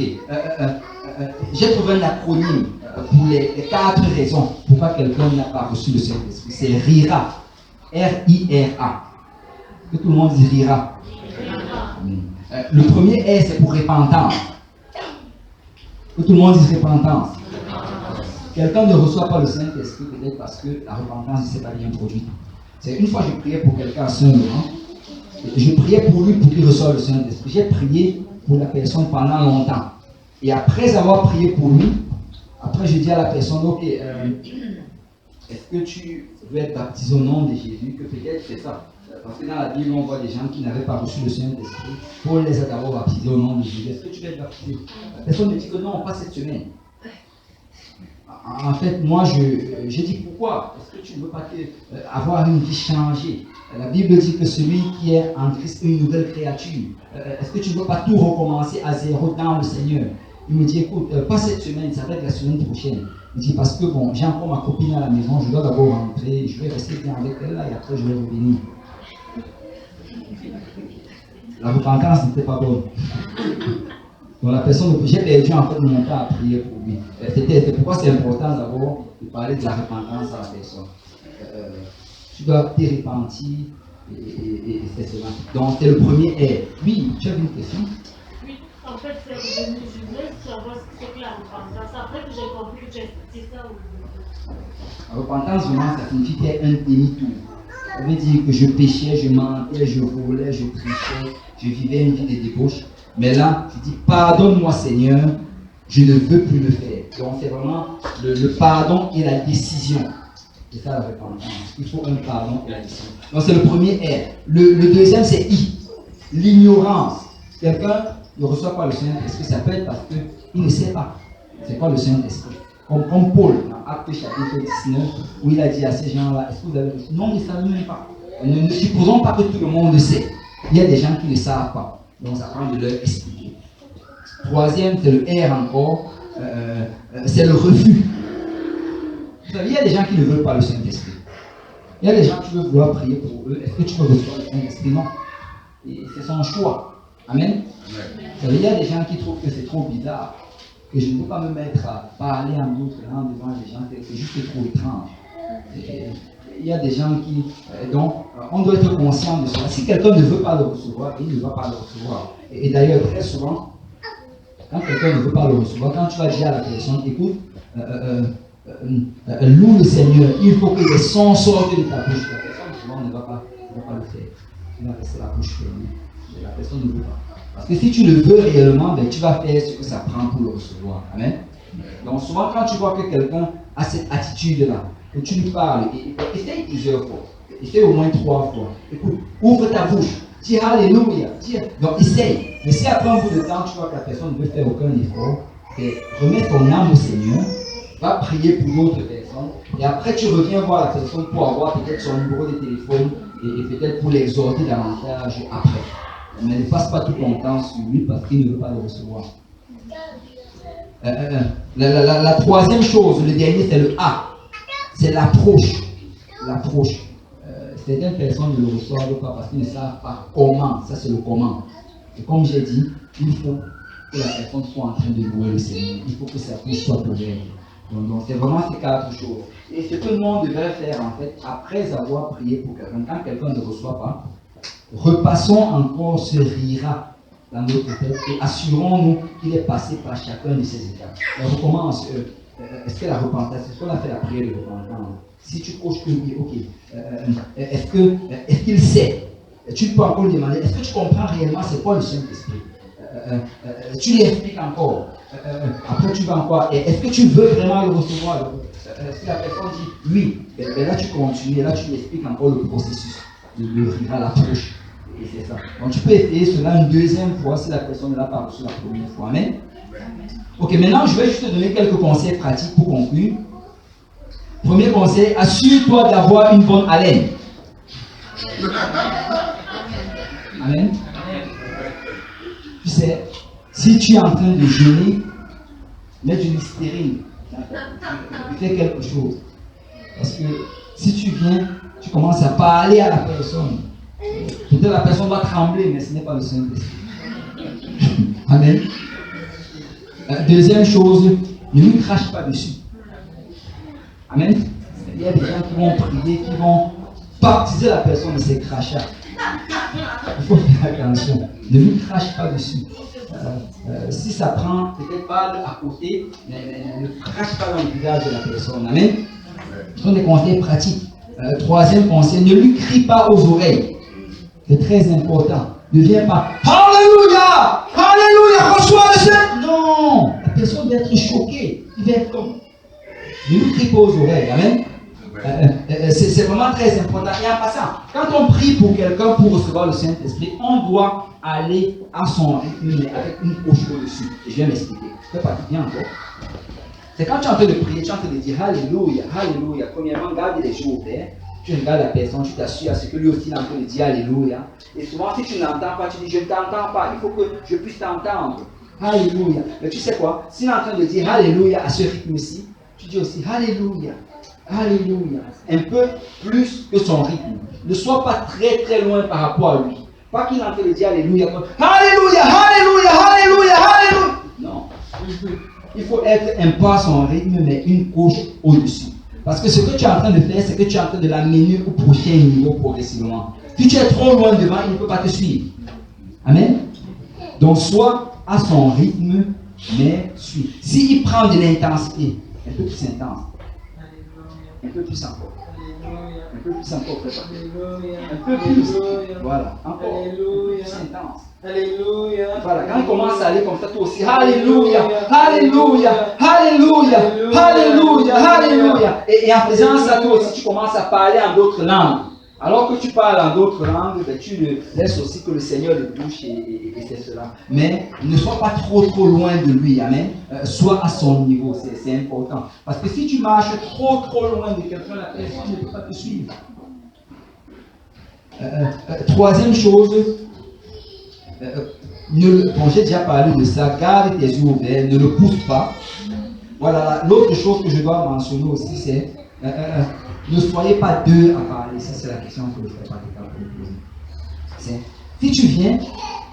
J'ai trouvé un acronyme pour les 4 raisons pourquoi quelqu'un n'a pas reçu le Saint-Esprit. C'est RIRA. R-I-R-A. Que tout le monde dise RIRA. Le premier R, c'est pour repentance. Que tout le monde dise repentance. Quelqu'un ne reçoit pas le Saint-Esprit peut-être parce que la repentance ne s'est pas bien produite. C'est une fois je priais pour quelqu'un à ce moment, je priais pour lui pour qu'il reçoive le Saint-Esprit. J'ai prié pour la personne pendant longtemps. Et après avoir prié pour lui, après je dis à la personne, ok, est-ce que tu veux être baptisé au nom de Jésus? Que peut-être c'est ça. Parce que dans la Bible, on voit des gens qui n'avaient pas reçu le Saint-Esprit. Paul les a d'abord baptisés au nom de Jésus. Est-ce que tu veux être baptisé? La personne me dit que non, pas cette semaine. En fait, moi, je dis pourquoi? Est-ce que tu ne veux pas avoir une vie changée? La Bible dit que celui qui est en Christ est une nouvelle créature. Est-ce que tu ne veux pas tout recommencer à zéro dans le Seigneur? Il me dit, écoute, pas cette semaine, ça va être la semaine prochaine. Il dit, parce que bon, j'ai encore ma copine à la maison, je dois d'abord rentrer, je vais rester bien avec elle là, et après je vais revenir. La repentance n'était pas bonne. Donc la personne, j'ai perdu en fait mon temps à prier pour lui. C'est pourquoi c'est important d'abord de parler de la repentance à la personne. Tu dois te repentir et c'est cela. Donc c'est le premier R. Oui, tu as une question? Oui, en fait, c'est revenu. Je voulais savoir ce que c'est que la repentance. Après que j'ai compris que tu as expliqué ça. La repentance, vraiment, ça signifie faire un demi-tour. Ça veut dire que je péchais, je mentais, je volais, je trichais, je vivais une vie de débauche. Mais là, je dis, pardonne-moi Seigneur, je ne veux plus le faire. Donc c'est vraiment le pardon et la décision. C'est ça la repentance. Il faut un pardon et la décision. Donc c'est le premier R. Le deuxième c'est I. L'ignorance. Quelqu'un ne reçoit pas le Saint-Esprit, ça peut être parce qu'il ne sait pas. C'est quoi le Saint-Esprit? Comme Paul, dans Actes chapitre 19, où il a dit à ces gens-là, est-ce que vous avez reçu? Non, ils ne savent même pas. Ne supposons pas que tout le monde le sait. Il y a des gens qui ne savent pas. Donc ça prend de leur expliquer. Troisième, c'est le R encore, c'est le refus. Vous savez, il y a des gens qui ne veulent pas le Saint-Esprit. Il y a des gens qui veulent vouloir prier pour eux. Est-ce que tu peux recevoir le Saint-Esprit? Non. Et c'est son choix. Amen. Vous savez, il y a des gens qui trouvent que c'est trop bizarre, que je ne peux pas me mettre à parler en d'autres langues devant les gens, c'est juste trop étrange. Il y a des gens qui... donc, on doit être conscient de cela. Si quelqu'un ne veut pas le recevoir, il ne va pas le recevoir. Et d'ailleurs, très souvent, quand quelqu'un ne veut pas le recevoir, quand tu vas dire à la personne, écoute, loue le Seigneur, il faut que les sons sortent de ta bouche. La personne souvent ne va pas le faire. Il va rester la bouche fermée. La personne ne veut pas. Parce que si tu le veux réellement, ben, tu vas faire ce que ça prend pour le recevoir. Amen. Donc souvent, quand tu vois que quelqu'un a cette attitude-là, que tu lui parles, essaye plusieurs fois, essaye au moins 3 fois. Écoute, ouvre ta bouche, dis Alléluia, donc essaye. Mais si après un bout de temps, tu vois que la personne ne veut faire aucun effort, remets ton âme au Seigneur, va prier pour d'autres personnes, et après tu reviens voir la personne pour avoir peut-être son numéro de téléphone, et peut-être pour l'exhorter davantage après. Mais ne passe pas tout ton temps sur lui parce qu'il ne veut pas le recevoir. La troisième chose, le dernier, c'est le A. C'est l'approche. L'approche. Certaines personnes ne le reçoivent pas parce qu'ils ne savent pas comment. Ça, c'est le comment. Et comme j'ai dit, il faut que la personne soit en train de louer le Seigneur. Il faut que sa bouche soit ouverte. Donc c'est vraiment ces 4 choses. Et ce que le monde devrait faire, en fait, après avoir prié pour quelqu'un, quand quelqu'un ne reçoit pas, repassons encore ce rira dans notre tête et assurons-nous qu'il est passé par chacun de ces étapes. On recommence. Est-ce que la repentance, est-ce qu'on a fait la prière de repentance? Si tu coches que oui, ok. Est-ce qu'il sait? Tu peux encore lui demander, est-ce que tu comprends réellement c'est quoi le Saint-Esprit? Tu lui expliques encore. Après tu vas encore. Est-ce que tu veux vraiment le recevoir? Si la personne dit oui, là tu continues, là tu lui expliques encore le processus de rira, l'approche. Et c'est ça. Donc tu peux essayer cela une deuxième fois si la personne ne l'a pas reçu la première fois. Amen. Ok, maintenant je vais juste te donner quelques conseils pratiques pour conclure. Premier conseil, assure-toi d'avoir une bonne haleine. Amen. Tu sais, si tu es en train de jeûner, mets du Listerine. Fais quelque chose. Parce que si tu viens, tu commences à parler à la personne. Peut-être la personne va trembler, mais ce n'est pas le Saint-Esprit. Amen. Deuxième chose, ne lui crache pas dessus. Amen. Il y a des gens qui vont prier, qui vont baptiser la personne de ses crachats. Il faut faire attention. Ne lui crache pas dessus. Si ça prend, peut-être pas à côté, mais ne crache pas dans le visage de la personne. Amen. Ce sont des conseils pratiques. Troisième conseil, ne lui crie pas aux oreilles. C'est très important. Ne viens pas Alléluia! Alléluia! Reçois le Seigneur! Non! La personne va être choquée. Il va être comme. Ne lui crie pas aux oreilles. Amen. C'est vraiment très important. Et en passant, quand on prie pour quelqu'un pour recevoir le Saint-Esprit, on doit aller à son rythme avec une couche au-dessus. Et je vais m'expliquer. Je ne fais pas bien encore. C'est quand tu es en train de prier, tu es en train de dire Alléluia, Alléluia. Premièrement, garde les yeux ouverts. Tu regardes la personne, tu t'assures à ce que lui aussi est en train de dire Alléluia. Et souvent, si tu n'entends pas, tu dis je ne t'entends pas. Il faut que je puisse t'entendre. Alléluia. Mais tu sais quoi? S'il est en train de dire Alléluia à ce rythme-ci, tu dis aussi Alléluia. Alléluia. Un peu plus que son rythme. Ne sois pas très très loin par rapport à lui. Pas qu'il est en train de dire Alléluia. Alléluia, Alléluia, Alléluia, Alléluia. Il faut être un pas à son rythme, mais une couche au-dessus. Parce que ce que tu es en train de faire, c'est que tu es en train de l'amener au prochain niveau progressivement. Si tu es trop loin devant, il ne peut pas te suivre. Amen. Donc, sois à son rythme, mais suis. S'il prend de l'intensité, un peu plus intense, un peu plus encore. Un peu plus encore, un peu plus. Voilà, encore. Un peu plus intense. Alléluia. Voilà, quand il commence à aller comme ça, toi aussi, Alléluia, Alléluia, Alléluia, Alléluia, Alléluia. Et en faisant ça, toi aussi, tu commences à parler en d'autres langues. Alors que tu parles en d'autres langues, ben, tu laisses aussi que le Seigneur le bouche et c'est cela. Mais ne sois pas trop loin de lui, amen. Sois à son niveau, c'est important. Parce que si tu marches trop loin de quelqu'un, la personne ne peut pas te suivre. Troisième chose, bon, j'ai déjà parlé de ça, garde tes yeux ouverts, ne le pousse pas. Voilà, l'autre chose que je dois mentionner aussi, c'est ne soyez pas deux à parler. Ça, c'est la question que le frère Patrick peut poser. Si tu viens,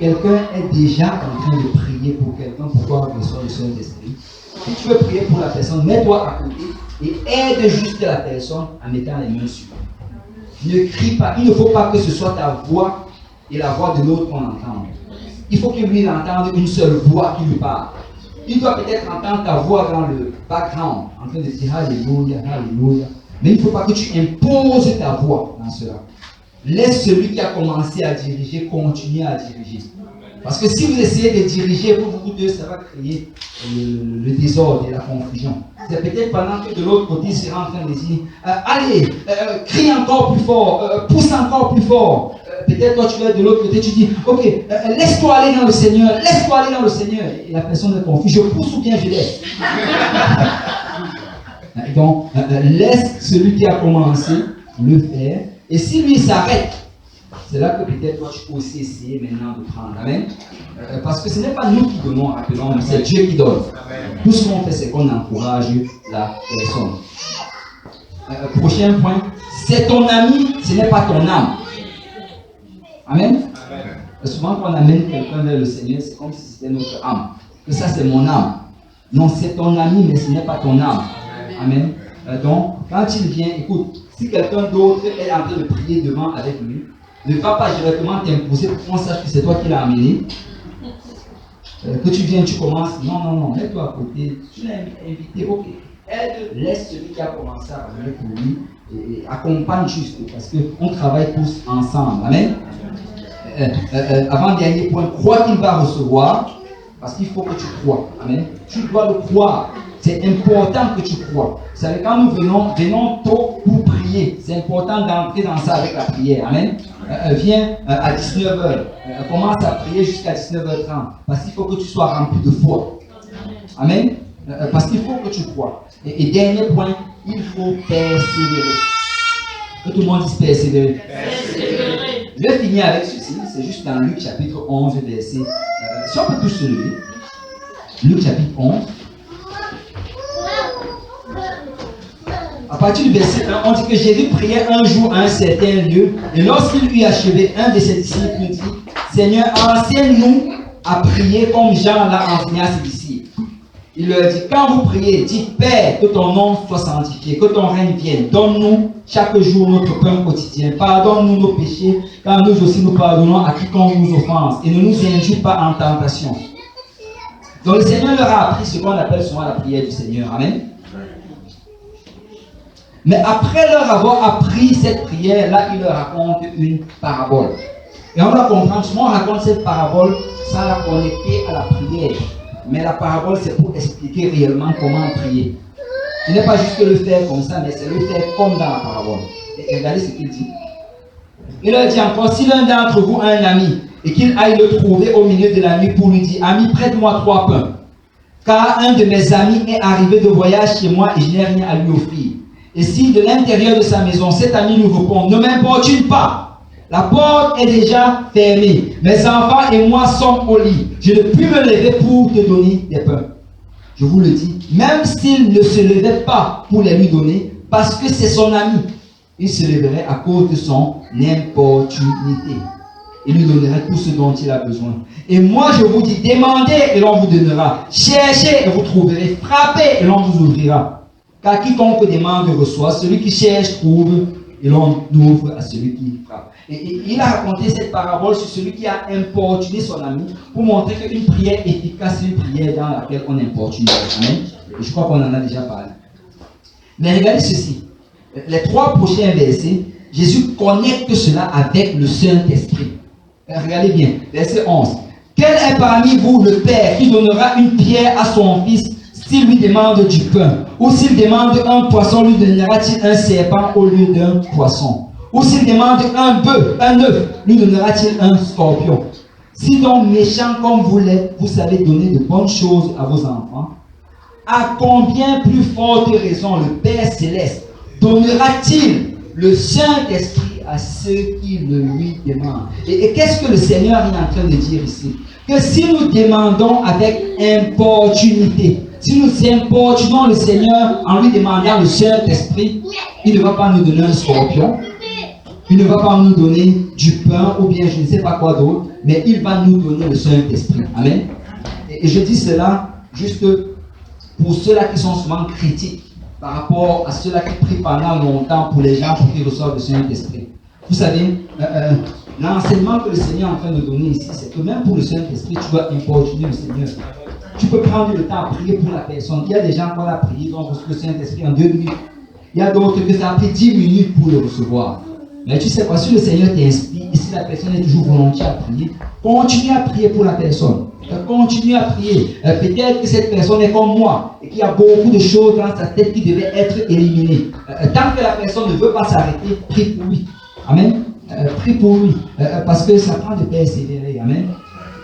quelqu'un est déjà en train de prier pour quelqu'un pour pouvoir recevoir le Saint-Esprit. Si tu veux prier pour la personne, mets-toi à côté et aide juste la personne en mettant les mains sur elle. Ne crie pas. Il ne faut pas que ce soit ta voix et la voix de l'autre qu'on entende. Il faut que lui entende une seule voix qui lui parle. Il doit peut-être entendre ta voix dans le background, en train de dire Alléluia, Alléluia. Mais il ne faut pas que tu imposes ta voix dans cela. Laisse celui qui a commencé à diriger continuer à diriger. Parce que si vous essayez de diriger, vous deux, ça va créer le désordre et la confusion. C'est peut-être pendant que de l'autre côté, il sera en train de dire allez, crie encore plus fort, pousse encore plus fort. Peut-être toi tu vas de l'autre côté, tu dis ok, laisse-toi aller dans le Seigneur, laisse-toi aller dans le Seigneur. Et la personne est confuse, je pousse ou bien je laisse. Donc, laisse celui qui a commencé le faire. Et si lui s'arrête, c'est là que peut-être toi tu peux aussi essayer maintenant de prendre. Amen. Parce que ce n'est pas nous qui donnons, rappelons, c'est Dieu qui donne. Tout ce qu'on fait, c'est qu'on encourage la personne. Prochain point, c'est ton ami, ce n'est pas ton âme. Amen. Souvent, quand on amène quelqu'un vers le Seigneur, c'est comme si c'était notre âme. Que ça, c'est mon âme. Non, c'est ton ami, mais ce n'est pas ton âme. Amen. Donc, quand il vient, écoute, si quelqu'un d'autre est en train de prier devant avec lui, ne va pas directement t'imposer pour qu'on sache que c'est toi qui l'as amené. Que tu viens, tu commences. Non, mets-toi à côté. Tu l'as invité, ok. Aide, laisse celui qui a commencé à parler pour lui et accompagne juste parce qu'on travaille tous ensemble. Amen. Avant-dernier point, crois qu'il va recevoir parce qu'il faut que tu crois. Amen. Tu dois le croire. C'est important que tu crois. Vous savez, quand nous venons tôt pour prier. C'est important d'entrer dans ça avec la prière. Amen. Viens à 19h. Commence à prier jusqu'à 19h30. Parce qu'il faut que tu sois rempli de foi. Amen. Parce qu'il faut que tu crois. Et dernier point, il faut persévérer. Que tout le monde dise persévérer. Je vais finir avec ceci. C'est juste dans Luc chapitre 11, verset. Si on peut tous se lever. Luc chapitre 11. À partir du verset 1, on dit que Jésus priait un jour à un certain lieu, et lorsqu'il eut achevé, un de ses disciples lui dit, Seigneur, enseigne-nous à prier comme Jean l'a enseigné à ses disciples. Il leur dit, quand vous priez, dites, Père, que ton nom soit sanctifié, que ton règne vienne. Donne-nous chaque jour notre pain quotidien. Pardonne-nous nos péchés, car nous aussi nous pardonnons à quiconque nous offense. Et ne nous induis pas en tentation. Donc le Seigneur leur a appris ce qu'on appelle souvent la prière du Seigneur. Amen. Mais après leur avoir appris cette prière, là, il leur raconte une parabole. Et on doit comprendre, souvent on raconte cette parabole sans la connecter à la prière. Mais la parabole, c'est pour expliquer réellement comment prier. Ce n'est pas juste le faire comme ça, mais c'est le faire comme dans la parabole. Et regardez ce qu'il dit. Il leur dit encore, si l'un d'entre vous a un ami, et qu'il aille le trouver au milieu de la nuit pour lui dire, ami, prête-moi 3 pains. Car un de mes amis est arrivé de voyage chez moi et je n'ai rien à lui offrir. Et si de l'intérieur de sa maison, cet ami nous répond, ne m'importune pas, la porte est déjà fermée, mes enfants et moi sommes au lit, je ne puis me lever pour te donner des pains. Je vous le dis, même s'il ne se levait pas pour les lui donner, parce que c'est son ami, il se leverait à cause de son importunité. et lui donnera tout ce dont il a besoin. Et moi je vous dis, demandez et l'on vous donnera. Cherchez et vous trouverez. Frappez et l'on vous ouvrira. Car quiconque demande reçoit, celui qui cherche trouve, et l'on ouvre à celui qui frappe. Et il a raconté cette parabole sur celui qui a importuné son ami pour montrer qu'une prière efficace, c'est une prière dans laquelle on importune. Amen. Et je crois qu'on en a déjà parlé. Mais regardez ceci. Les 3 prochains versets, Jésus connecte cela avec le Saint-Esprit. Regardez bien, verset 11. Quel est parmi vous le Père qui donnera une pierre à son fils s'il lui demande du pain? Ou s'il demande un poisson, lui donnera-t-il un serpent au lieu d'un poisson? Ou s'il demande un bœuf, un œuf, lui donnera-t-il un scorpion? Si donc méchant comme vous l'êtes, vous savez donner de bonnes choses à vos enfants, à combien plus forte raison le Père Céleste donnera-t-il le Saint-Esprit à ceux qui le lui demandent? Et qu'est-ce que le Seigneur est en train de dire ici? Que si nous demandons avec importunité, si nous importunons le Seigneur en lui demandant le Saint-Esprit, il ne va pas nous donner un scorpion, il ne va pas nous donner du pain ou bien je ne sais pas quoi d'autre, mais il va nous donner le Saint-Esprit. Amen. Et je dis cela juste pour ceux-là qui sont souvent critiques par rapport à ceux-là qui prient pendant longtemps pour les gens pour qu'ils reçoivent le Saint-Esprit. Vous savez, l'enseignement que le Seigneur est en train de donner ici, c'est que même pour le Saint-Esprit, tu dois importuner le Seigneur. Tu peux prendre le temps à prier pour la personne. Il y a des gens qui ont prié, qui ont reçu le Saint-Esprit en 2 minutes. Il y a d'autres que ça a pris 10 minutes pour le recevoir. Mais tu sais pas, si le Seigneur t'inspire, et si la personne est toujours volontaire à prier, continue à prier pour la personne. Continue à prier. Peut-être que cette personne est comme moi et qu'il y a beaucoup de choses dans sa tête qui devaient être éliminées. Tant que la personne ne veut pas s'arrêter, prie pour lui. Amen. Prie pour lui. Parce que ça prend de persévérer. Amen.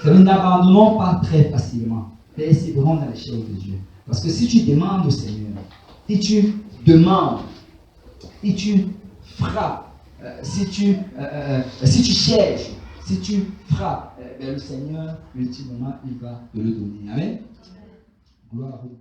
Nous n'abandonnons pas très facilement. Persévérons dans les choses de Dieu. Parce que si tu demandes au Seigneur, si tu demandes, si tu frappes, si tu cherches, si tu frappes, le Seigneur, ultimement, il va te le donner. Amen. Gloire à vous.